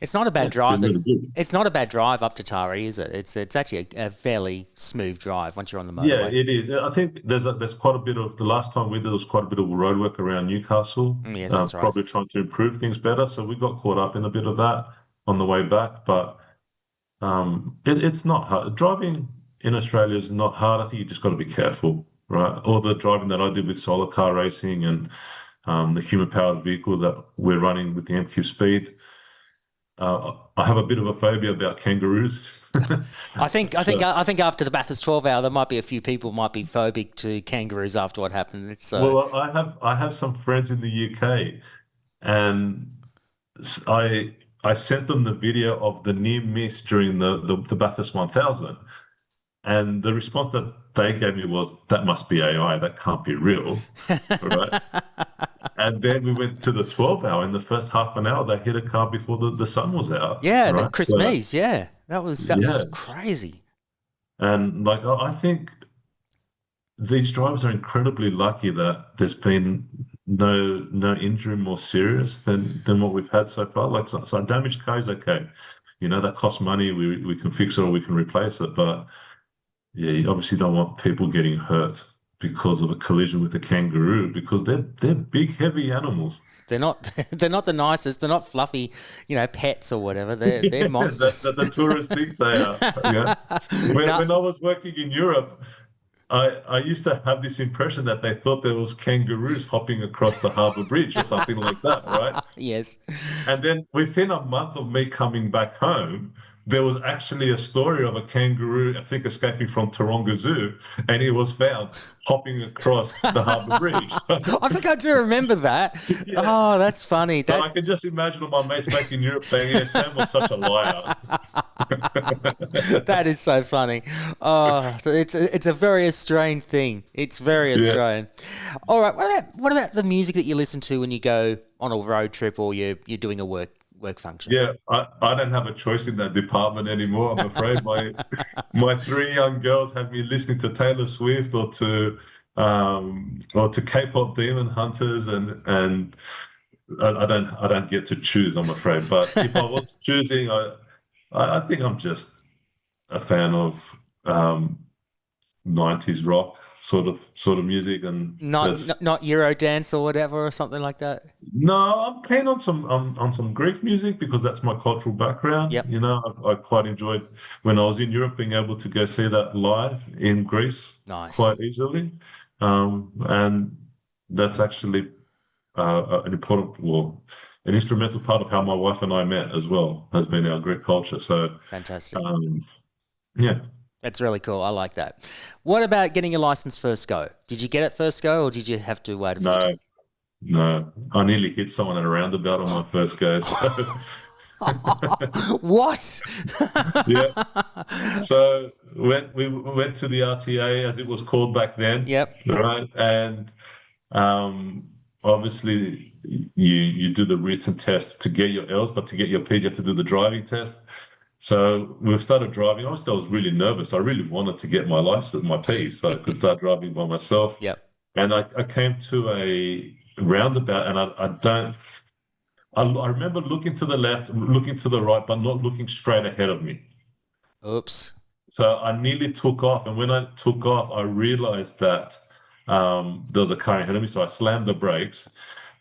it's not a bad drive. Really it's not a bad drive up to Taree, is it? It's actually a fairly smooth drive once you're on the motorway. Yeah, it is. I think there's quite a bit of, the last time we did, there was quite a bit of road work around Newcastle. Yeah, that's right. Probably trying to improve things better. So we got caught up in a bit of that on the way back. But it's not hard. Driving in Australia is not hard. I think you just got to be careful, right? All the driving that I did with solar car racing and the human-powered vehicle that we're running with the MQ Speed, I have a bit of a phobia about kangaroos. I think after the Bathurst 12 hour, there might be a few people might be phobic to kangaroos after what happened. Well, I have some friends in the UK, and I sent them the video of the near miss during the Bathurst 1000, and the response that they gave me was, "That must be AI. That can't be real." Right? And then we went to the 12 hour. In the first half an hour, they hit a car before the sun was out. Yeah, right? the Chris Mees. Yeah, that was crazy. And like, I think these drivers are incredibly lucky that there's been no injury more serious than what we've had so far. Like, so a damaged car is okay. You know, that costs money. We can fix it or we can replace it. But yeah, you obviously don't want people getting hurt because of a collision with a kangaroo, because they're big, heavy animals. They're not the nicest. They're not fluffy, pets or whatever. They're monsters. That's the tourist thing they are. Yeah. When I was working in Europe, I used to have this impression that they thought there was kangaroos hopping across the harbour bridge or something like that, right? Yes. And then within a month of me coming back home, there was actually a story of a kangaroo, I think, escaping from Taronga Zoo, and it was found hopping across the harbour bridge. I think I do remember that. Yeah. Oh, that's funny. So I can just imagine all my mates back in Europe saying, "Yeah, Sam was such a liar." That is so funny. Oh, it's a very Australian thing. It's very Australian. Yeah. All right. What about the music that you listen to when you go on a road trip or you're doing a work function? Yeah, I don't have a choice in that department anymore. I'm afraid my three young girls have me listening to Taylor Swift or to K-pop Demon Hunters, and I don't get to choose, I'm afraid. But if I was choosing, I think I'm just a fan of 90s rock sort of music, and Not Eurodance or whatever or something like that. no, I'm keen on some Greek music because that's my cultural background. Yep. You know, I quite enjoyed when I was in Europe being able to go see that live in Greece Nice. quite easily, and that's actually an important, well, an instrumental part of how my wife and I met as well, has been our Greek culture. So, Fantastic. Yeah. That's really cool. I like that. What about getting your license first go? Did you get it first go, or did you have to wait a few No, times? no. I nearly hit someone at a roundabout on my first go. So, What? yeah. So we went to the RTA, as it was called back then. Yep. Right. And um, obviously you do the written test to get your L's, but to get your P's, you have to do the driving test. So we started driving. Honestly, I was really nervous. I really wanted to get my license, my P, so I could start driving by myself. Yep. And I came to a roundabout, and I remember looking to the left, looking to the right, but not looking straight ahead of me. Oops. So I nearly took off, and when I took off, I realized that there was a car ahead of me. So I slammed the brakes,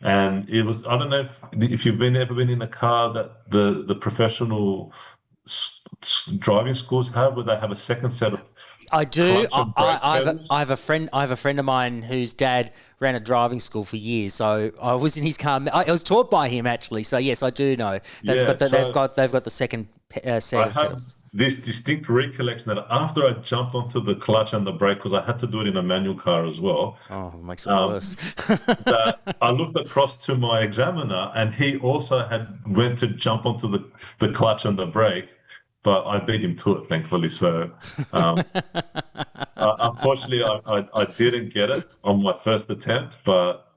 and it was, I don't know if you've ever been in a car that the professional driving schools have, where they have a second set of I do. clutch and brake pedals. I have a friend of mine whose dad ran a driving school for years. So I was in his car. I was taught by him actually. So yes, I do know. They've got the second set of pedals. This distinct recollection that after I jumped onto the clutch and the brake, because I had to do it in a manual car as well. Oh, it makes it worse. That I looked across to my examiner, and he also went to jump onto the clutch and the brake, but I beat him to it, thankfully. So unfortunately, I didn't get it on my first attempt, but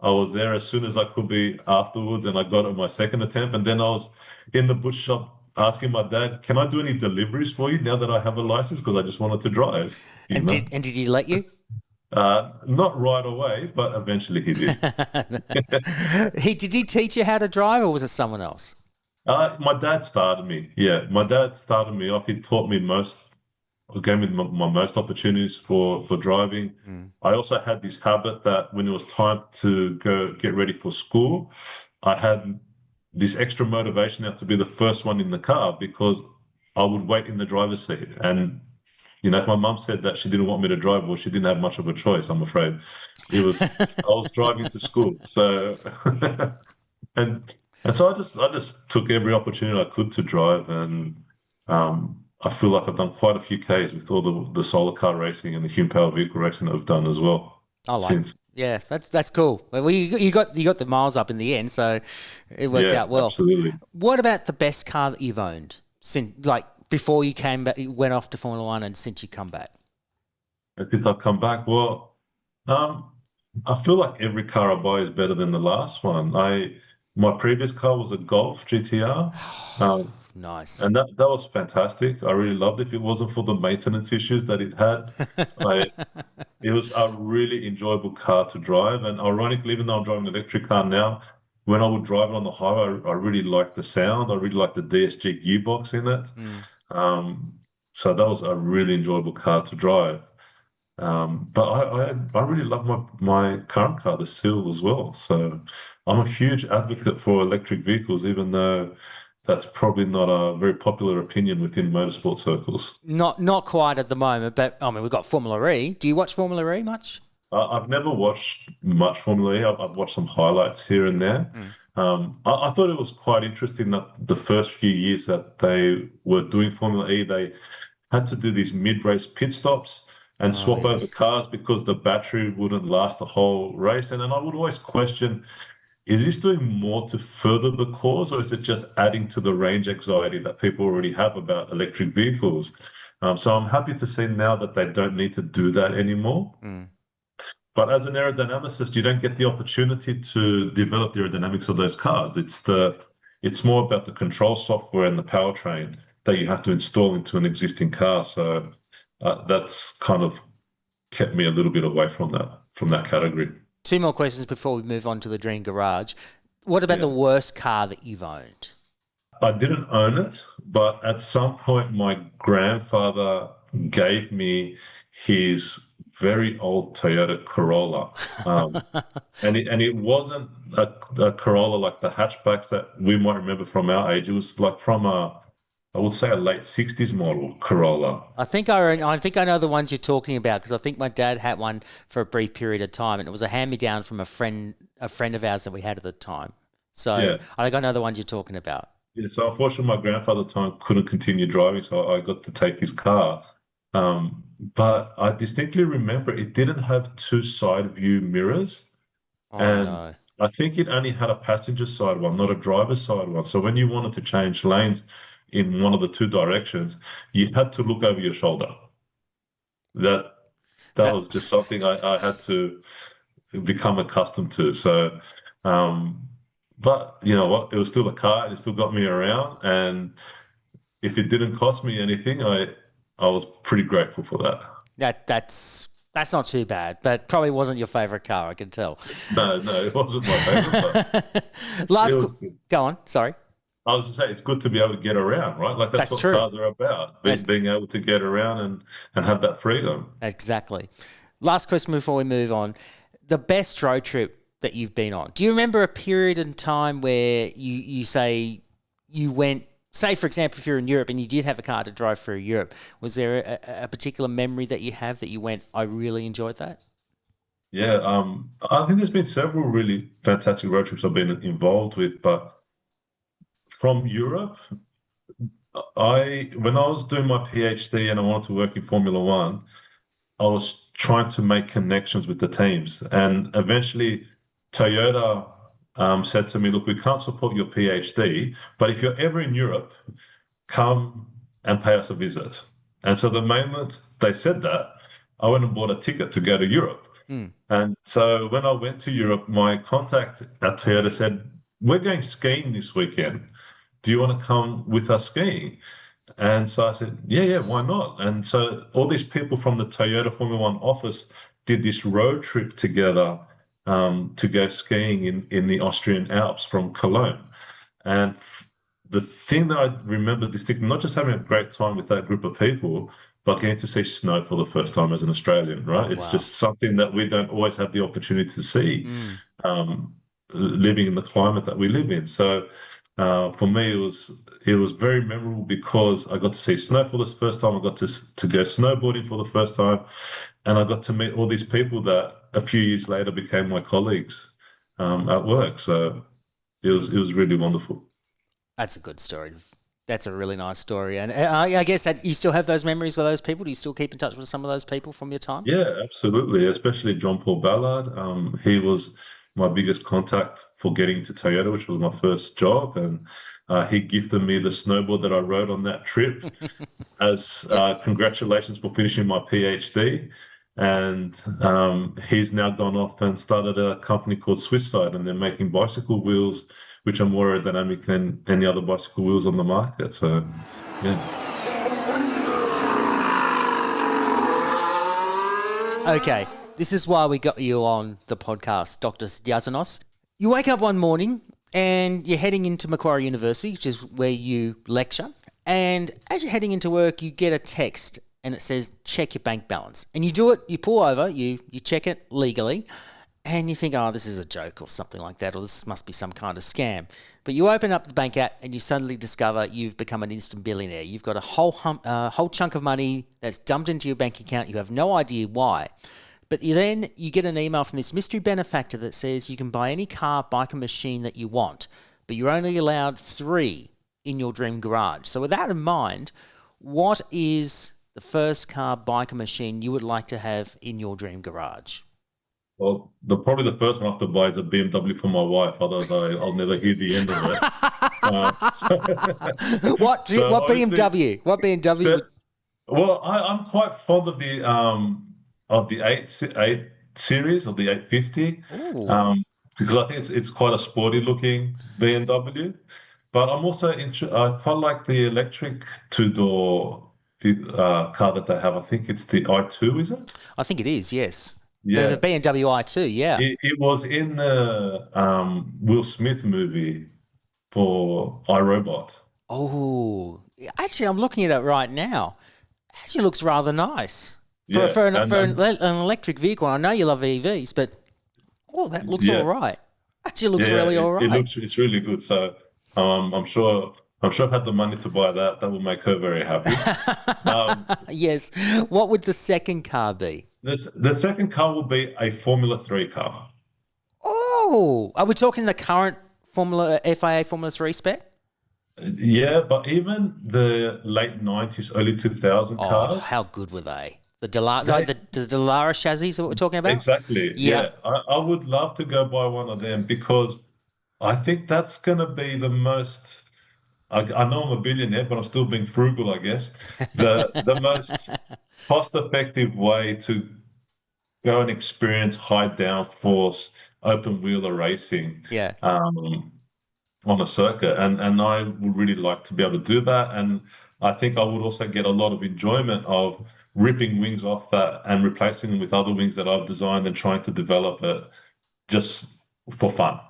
I was there as soon as I could be afterwards, and I got it on my second attempt. And then I was in the butcher shop asking my dad, "Can I do any deliveries for you now that I have a license?" Because I just wanted to drive. And did he let you? Not right away, but eventually he did. Did he teach you how to drive, or was it someone else? My dad started me. Yeah, my dad started me off. He taught me gave me my most opportunities for driving. I also had this habit that when it was time to go get ready for school, I had this extra motivation out to be the first one in the car, because I would wait in the driver's seat. And, you know, if my mum said that she didn't want me to drive, well, she didn't have much of a choice, I'm afraid. I was driving to school. So, and so I just took every opportunity I could to drive. And I feel like I've done quite a few Ks with all the solar car racing and the human powered vehicle racing that I've done as well. I like it. Yeah, that's cool. Well, you got the miles up in the end, so it worked out well. Absolutely. What about the best car that you've owned since, like, before you came back, you went off to Formula One, and since you come back? Since I've come back, well, I feel like every car I buy is better than the last one. My previous car was a Golf GTR. Nice. And that was fantastic. I really loved it. If it wasn't for the maintenance issues that it had, it was a really enjoyable car to drive. And ironically, even though I'm driving an electric car now, when I would drive it on the highway, I really liked the sound. I really liked the DSG gearbox in it. So that was a really enjoyable car to drive. But I really love my current car, the Seal, as well. So I'm a huge advocate for electric vehicles, even though that's probably not a very popular opinion within motorsport circles. Not quite at the moment, but I mean, we've got Formula E. Do you watch Formula E much? I've never watched much Formula E. I've watched some highlights here and there. I thought it was quite interesting that the first few years that they were doing Formula E, they had to do these mid-race pit stops and swap over cars because the battery wouldn't last the whole race. And then I would always question, is this doing more to further the cause, or is it just adding to the range anxiety that people already have about electric vehicles? So I'm happy to say now that they don't need to do that anymore. But as an aerodynamicist, you don't get the opportunity to develop the aerodynamics of those cars. It's more about the control software and the powertrain that you have to install into an existing car. So that's kind of kept me a little bit away from that category. 2 more questions before we move on to the Dream Garage. What about the worst car that you've owned? I didn't own it, but at some point my grandfather gave me his very old Toyota Corolla. And it wasn't a Corolla like the hatchbacks that we might remember from our age. It was like from I would say a late 60s model Corolla. I think I know the ones you're talking about, because I think my dad had one for a brief period of time, and it was a hand-me-down from a friend of ours that we had at the time. So Yeah. I think I know the ones you're talking about. Yeah, so unfortunately, my grandfather at the time couldn't continue driving, so I got to take his car. But I distinctly remember it didn't have two side view mirrors, Oh, and no. I think it only had a passenger side one, not a driver's side one. So when you wanted to change lanes in one of the two directions, you had to look over your shoulder. That was just something I had to become accustomed to. So, but you know what? It was still a car, and it still got me around. And if it didn't cost me anything, I was pretty grateful for that. That's not too bad, but probably wasn't your favourite car, I can tell. No, it wasn't my favorite. But Go on, sorry. I was just saying, it's good to be able to get around, right? Like that's what true. cars are about, being able to get around and have that freedom. Exactly. Last question before we move on. The best road trip that you've been on. Do you remember a period in time where you say you went, say for example, if you're in Europe and you did have a car to drive through Europe, was there a particular memory that you have that you went, I really enjoyed that? Yeah, I think there's been several really fantastic road trips I've been involved with, but from Europe, when I was doing my PhD and I wanted to work in Formula One, I was trying to make connections with the teams. And eventually Toyota said to me, look, we can't support your PhD, but if you're ever in Europe, come and pay us a visit. And so the moment they said that, I went and bought a ticket to go to Europe. And so when I went to Europe, my contact at Toyota said, we're going skiing this weekend. Do you want to come with us skiing? And so I said, yeah, why not? And so all these people from the Toyota Formula One office did this road trip together to go skiing in the Austrian Alps from Cologne. And the thing that I remember distinctly, not just having a great time with that group of people, but getting to see snow for the first time as an Australian, right? It's just something that we don't always have the opportunity to see, living in the climate that we live in. So for me, it was very memorable because I got to see snow for the first time. I got to go snowboarding for the first time, and I got to meet all these people that a few years later became my colleagues at work. So it was really wonderful. That's a good story. That's a really nice story. And I guess you still have those memories with those people? Do you still keep in touch with some of those people from your time? Yeah, absolutely. Especially John Paul Ballard. He was my biggest contact for getting to Toyota, which was my first job. And he gifted me the snowboard that I rode on that trip as congratulations for finishing my PhD. And he's now gone off and started a company called Swisside, and they're making bicycle wheels which are more aerodynamic than any other bicycle wheels on the market. So, yeah. Okay, this is why we got you on the podcast, Dr. Diasinos. You wake up one morning and you're heading into Macquarie University, which is where you lecture. And as you're heading into work, you get a text and it says, check your bank balance. And you do it, you pull over, you check it legally. And you think, oh, this is a joke or something like that, or this must be some kind of scam. But you open up the bank app and you suddenly discover you've become an instant billionaire. You've got a whole chunk of money that's dumped into your bank account. You have no idea why. But then you get an email from this mystery benefactor that says you can buy any car, bike, and machine that you want, but you're only allowed 3 in your dream garage. So with that in mind, what is the first car, bike, and machine you would like to have in your dream garage? Well, probably the first one I have to buy is a BMW for my wife. Otherwise, I'll never hear the end of it. What BMW? What BMW? Well, I'm quite fond of the 8 series, of the 850, because I think it's quite a sporty looking BMW. But I'm also I quite like the electric 2-door car that they have. I think it's the i2, is it? I think it is, yes. Yeah. The BMW i2, yeah. It was in the Will Smith movie for iRobot. Oh, actually, I'm looking at it right now. Actually looks rather nice. Yeah. For an And electric vehicle. I know you love EVs, but that looks yeah, all right. Actually, looks yeah, really all right. it's really good. So I'm sure if I had the money to buy that, that would make her very happy. Um, Yes. What would the second car be? the second car will be a Formula 3 car. Oh, are we talking the current FIA Formula 3 spec? Yeah, but even the late 90s, early 2000 Oh, cars, how good were they? The Delara, they, the Delara chassis that we're talking about? exactly. Yeah. Yeah, I would love to go buy one of them because I think that's going to be the most. I know I'm a billionaire, but I'm still being frugal, I guess. The most cost-effective way to go and experience high downforce open wheeler racing. Yeah. On a circuit, and I would really like to be able to do that. And I think I would also get a lot of enjoyment of ripping wings off that and replacing them with other wings that I've designed and trying to develop it just for fun.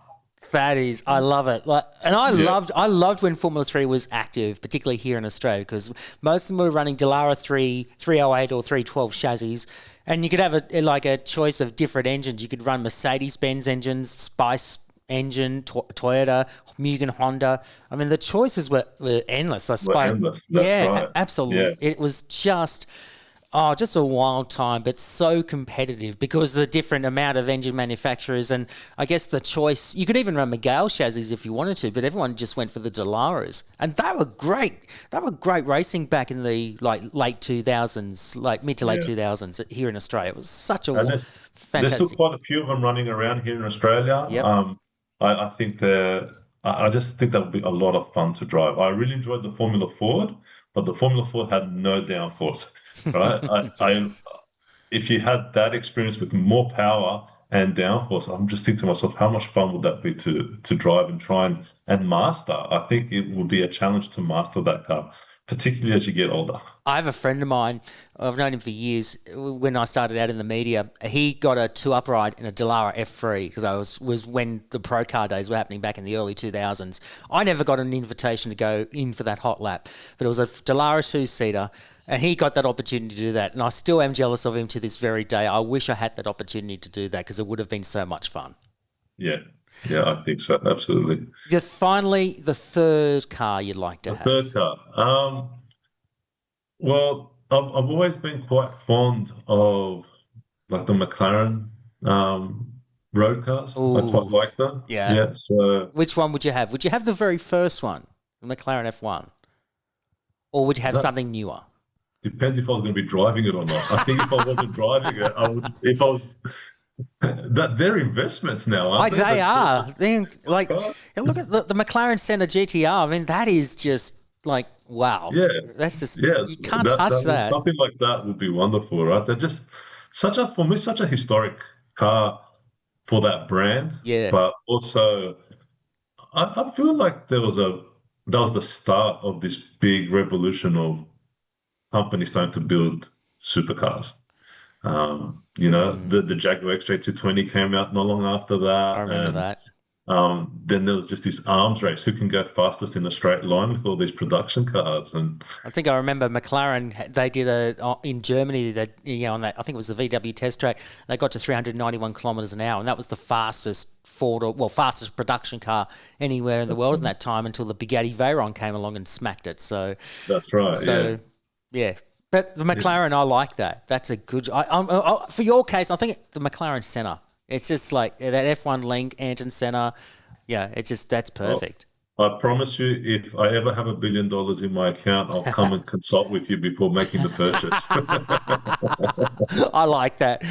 That is, I love it. And Yeah. I loved when Formula 3 was active, particularly here in Australia, because most of them were running Delara 308 or 312 chassis, and you could have a choice of different engines. You could run Mercedes-Benz engines, Spice engine, Toyota, Mugen Honda. I mean, the choices were endless. I suppose. Endless. That's Yeah, right. absolutely. Yeah. It was just a wild time, but so competitive because of the different amount of engine manufacturers, and I guess the choice. You could even run Miguel chassis if you wanted to, but everyone just went for the Delaras, and they were great. They were great racing back in the late 2000s, like mid to late 2000s here in Australia. It was such a And there's fantastic. still quite a few of them running around here in Australia. Yep. I think I just think that would be a lot of fun to drive. I really enjoyed the Formula Ford, but the Formula Ford had no downforce, right? Yes. If you had that experience with more power and downforce, I'm just thinking to myself, how much fun would that be to drive and try and master? I think it would be a challenge to master that car, particularly as you get older. I have a friend of mine, I've known him for years. When I started out in the media, he got a two-upright in a Delara F3 because I was when the pro car days were happening back in the early 2000s. I never got an invitation to go in for that hot lap, but it was a Delara two-seater, and he got that opportunity to do that. And I still am jealous of him to this very day. I wish I had that opportunity to do that because it would have been so much fun. Yeah, yeah, I think so. Absolutely. Finally, the third car you'd like to have. Third car. Well, I've always been quite fond of like the McLaren road cars. I quite like them. Yeah. Yeah. So Which one would you have? Would you have the very first one, the McLaren F1? Or would you have something newer? depends if I was going to be driving it or not. I think if I wasn't driving it, I would. If I was, that they're investments now, aren't they? They are. Look at the McLaren Senna GTR. I mean, that is just like, wow. Yeah. That's just, Yeah, you can't touch that. Something like that would be wonderful, right? They're just for me, such a historic car for that brand. Yeah. But also, I feel like that was the start of this big revolution of companies starting to build supercars. The Jaguar XJ220 came out not long after that. I remember that. Then there was just this arms race: who can go fastest in a straight line with all these production cars. And I think I remember McLaren. They did in Germany. That on that, I think it was the VW test track. They got to 391 kilometers an hour, and that was the fastest fastest production car anywhere in the world in that time until the Bugatti Veyron came along and smacked it. So that's right. Yeah. But the McLaren, I like that. That's a good. For your case, I think the McLaren Senna. It's just like that F1 link, Ayrton Senna. Yeah, that's perfect. I promise you, if I ever have $1 billion in my account, I'll come and consult with you before making the purchase. I like that.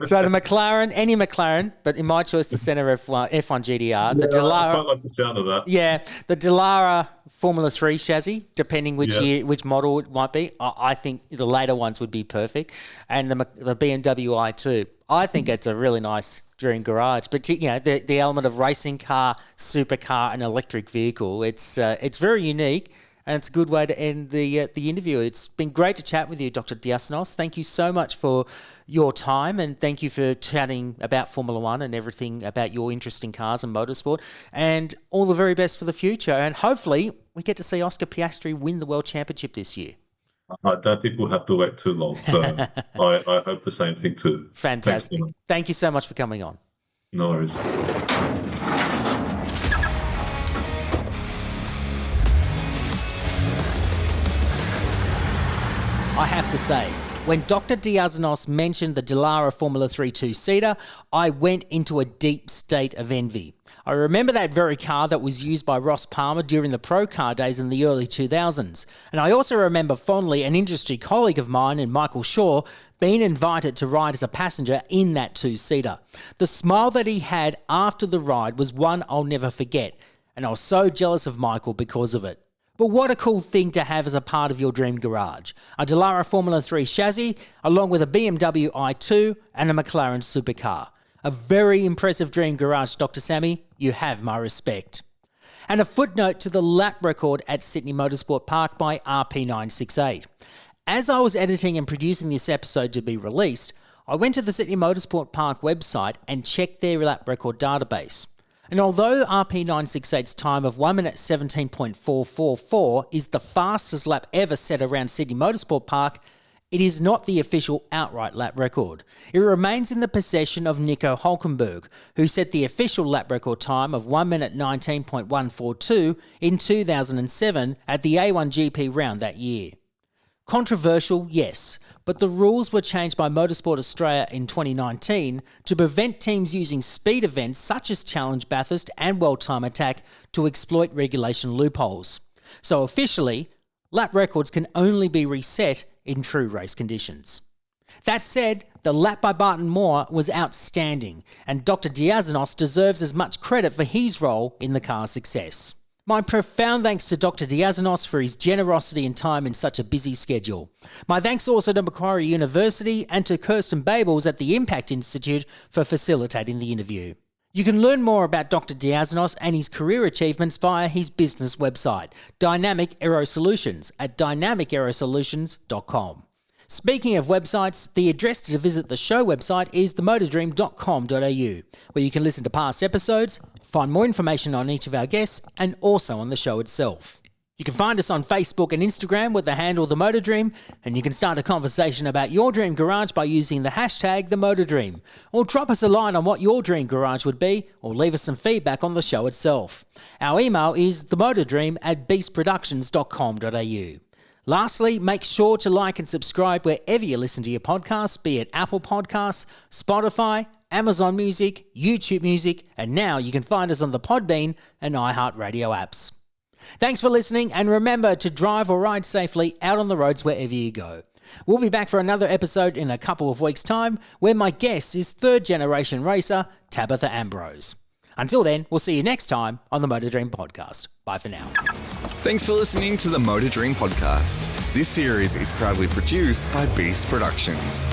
So the McLaren, any McLaren, but in my choice, the Senna F1 GDR. The Delara, I quite like the sound of that. Yeah, the Delara Formula 3 chassis, depending which model it might be. I think the later ones would be perfect. And the BMW i2. I think it's a really nice dream garage, but the element of racing car, supercar, and electric vehicle. It's very unique, and it's a good way to end the interview. It's been great to chat with you, Dr. Diasinos. Thank you so much for your time, and thank you for chatting about Formula One and everything about your interest in cars and motorsport. And all the very best for the future. And hopefully, we get to see Oscar Piastri win the World Championship this year. I don't think we'll have to wait too long. So I hope the same thing too. Fantastic. Thanks, Thank you so much for coming on. no worries. I have to say, when Dr. Diasinos mentioned the Dallara Formula 3 two-seater, I went into a deep state of envy. I remember that very car that was used by Ross Palmer during the pro car days in the early 2000s. And I also remember fondly an industry colleague of mine and Michael Shaw being invited to ride as a passenger in that two-seater. The smile that he had after the ride was one I'll never forget, and I was so jealous of Michael because of it. But what a cool thing to have as a part of your dream garage. A Dallara Formula 3 chassis, along with a BMW i2 and a McLaren supercar. A very impressive dream garage, Dr. Sammy. You have my respect. And a footnote to the lap record at Sydney Motorsport Park by RP968. As I was editing and producing this episode to be released, I went to the Sydney Motorsport Park website and checked their lap record database. And although RP968's time of 1 minute 17.444 is the fastest lap ever set around Sydney Motorsport Park, it is not the official outright lap record. It remains in the possession of Nico Hulkenberg, who set the official lap record time of 1 minute 19.142 in 2007 at the A1GP round that year. Controversial, yes, but the rules were changed by Motorsport Australia in 2019 to prevent teams using speed events such as Challenge Bathurst and World Time Attack to exploit regulation loopholes. So officially, lap records can only be reset in true race conditions. That said, the lap by Barton Moore was outstanding, and Dr. Diasinos deserves as much credit for his role in the car's success. My profound thanks to Dr. Diasinos for his generosity and time in such a busy schedule. My thanks also to Macquarie University and to Kirsten Babels at the Impact Institute for facilitating the interview. You can learn more about Dr. Diasinos and his career achievements via his business website, Dynamic Aero Solutions, at dynamicaerosolutions.com. Speaking of websites, the address to visit the show website is themotordream.com.au, where you can listen to past episodes, find more information on each of our guests, and also on the show itself. You can find us on Facebook and Instagram with the handle The Motor Dream, and you can start a conversation about your dream garage by using the hashtag The Motor Dream, or drop us a line on what your dream garage would be, or leave us some feedback on the show itself. Our email is themotordream@beastproductions.com.au. Lastly, make sure to like and subscribe wherever you listen to your podcasts, be it Apple Podcasts, Spotify, Amazon Music, YouTube Music, and now you can find us on the Podbean and iHeartRadio apps. Thanks for listening, and remember to drive or ride safely out on the roads wherever you go. We'll be back for another episode in a couple of weeks' time, where my guest is third-generation racer Tabitha Ambrose. Until then, we'll see you next time on the Motor Dream Podcast. Bye for now. Thanks for listening to the Motor Dream Podcast. This series is proudly produced by Beast Productions.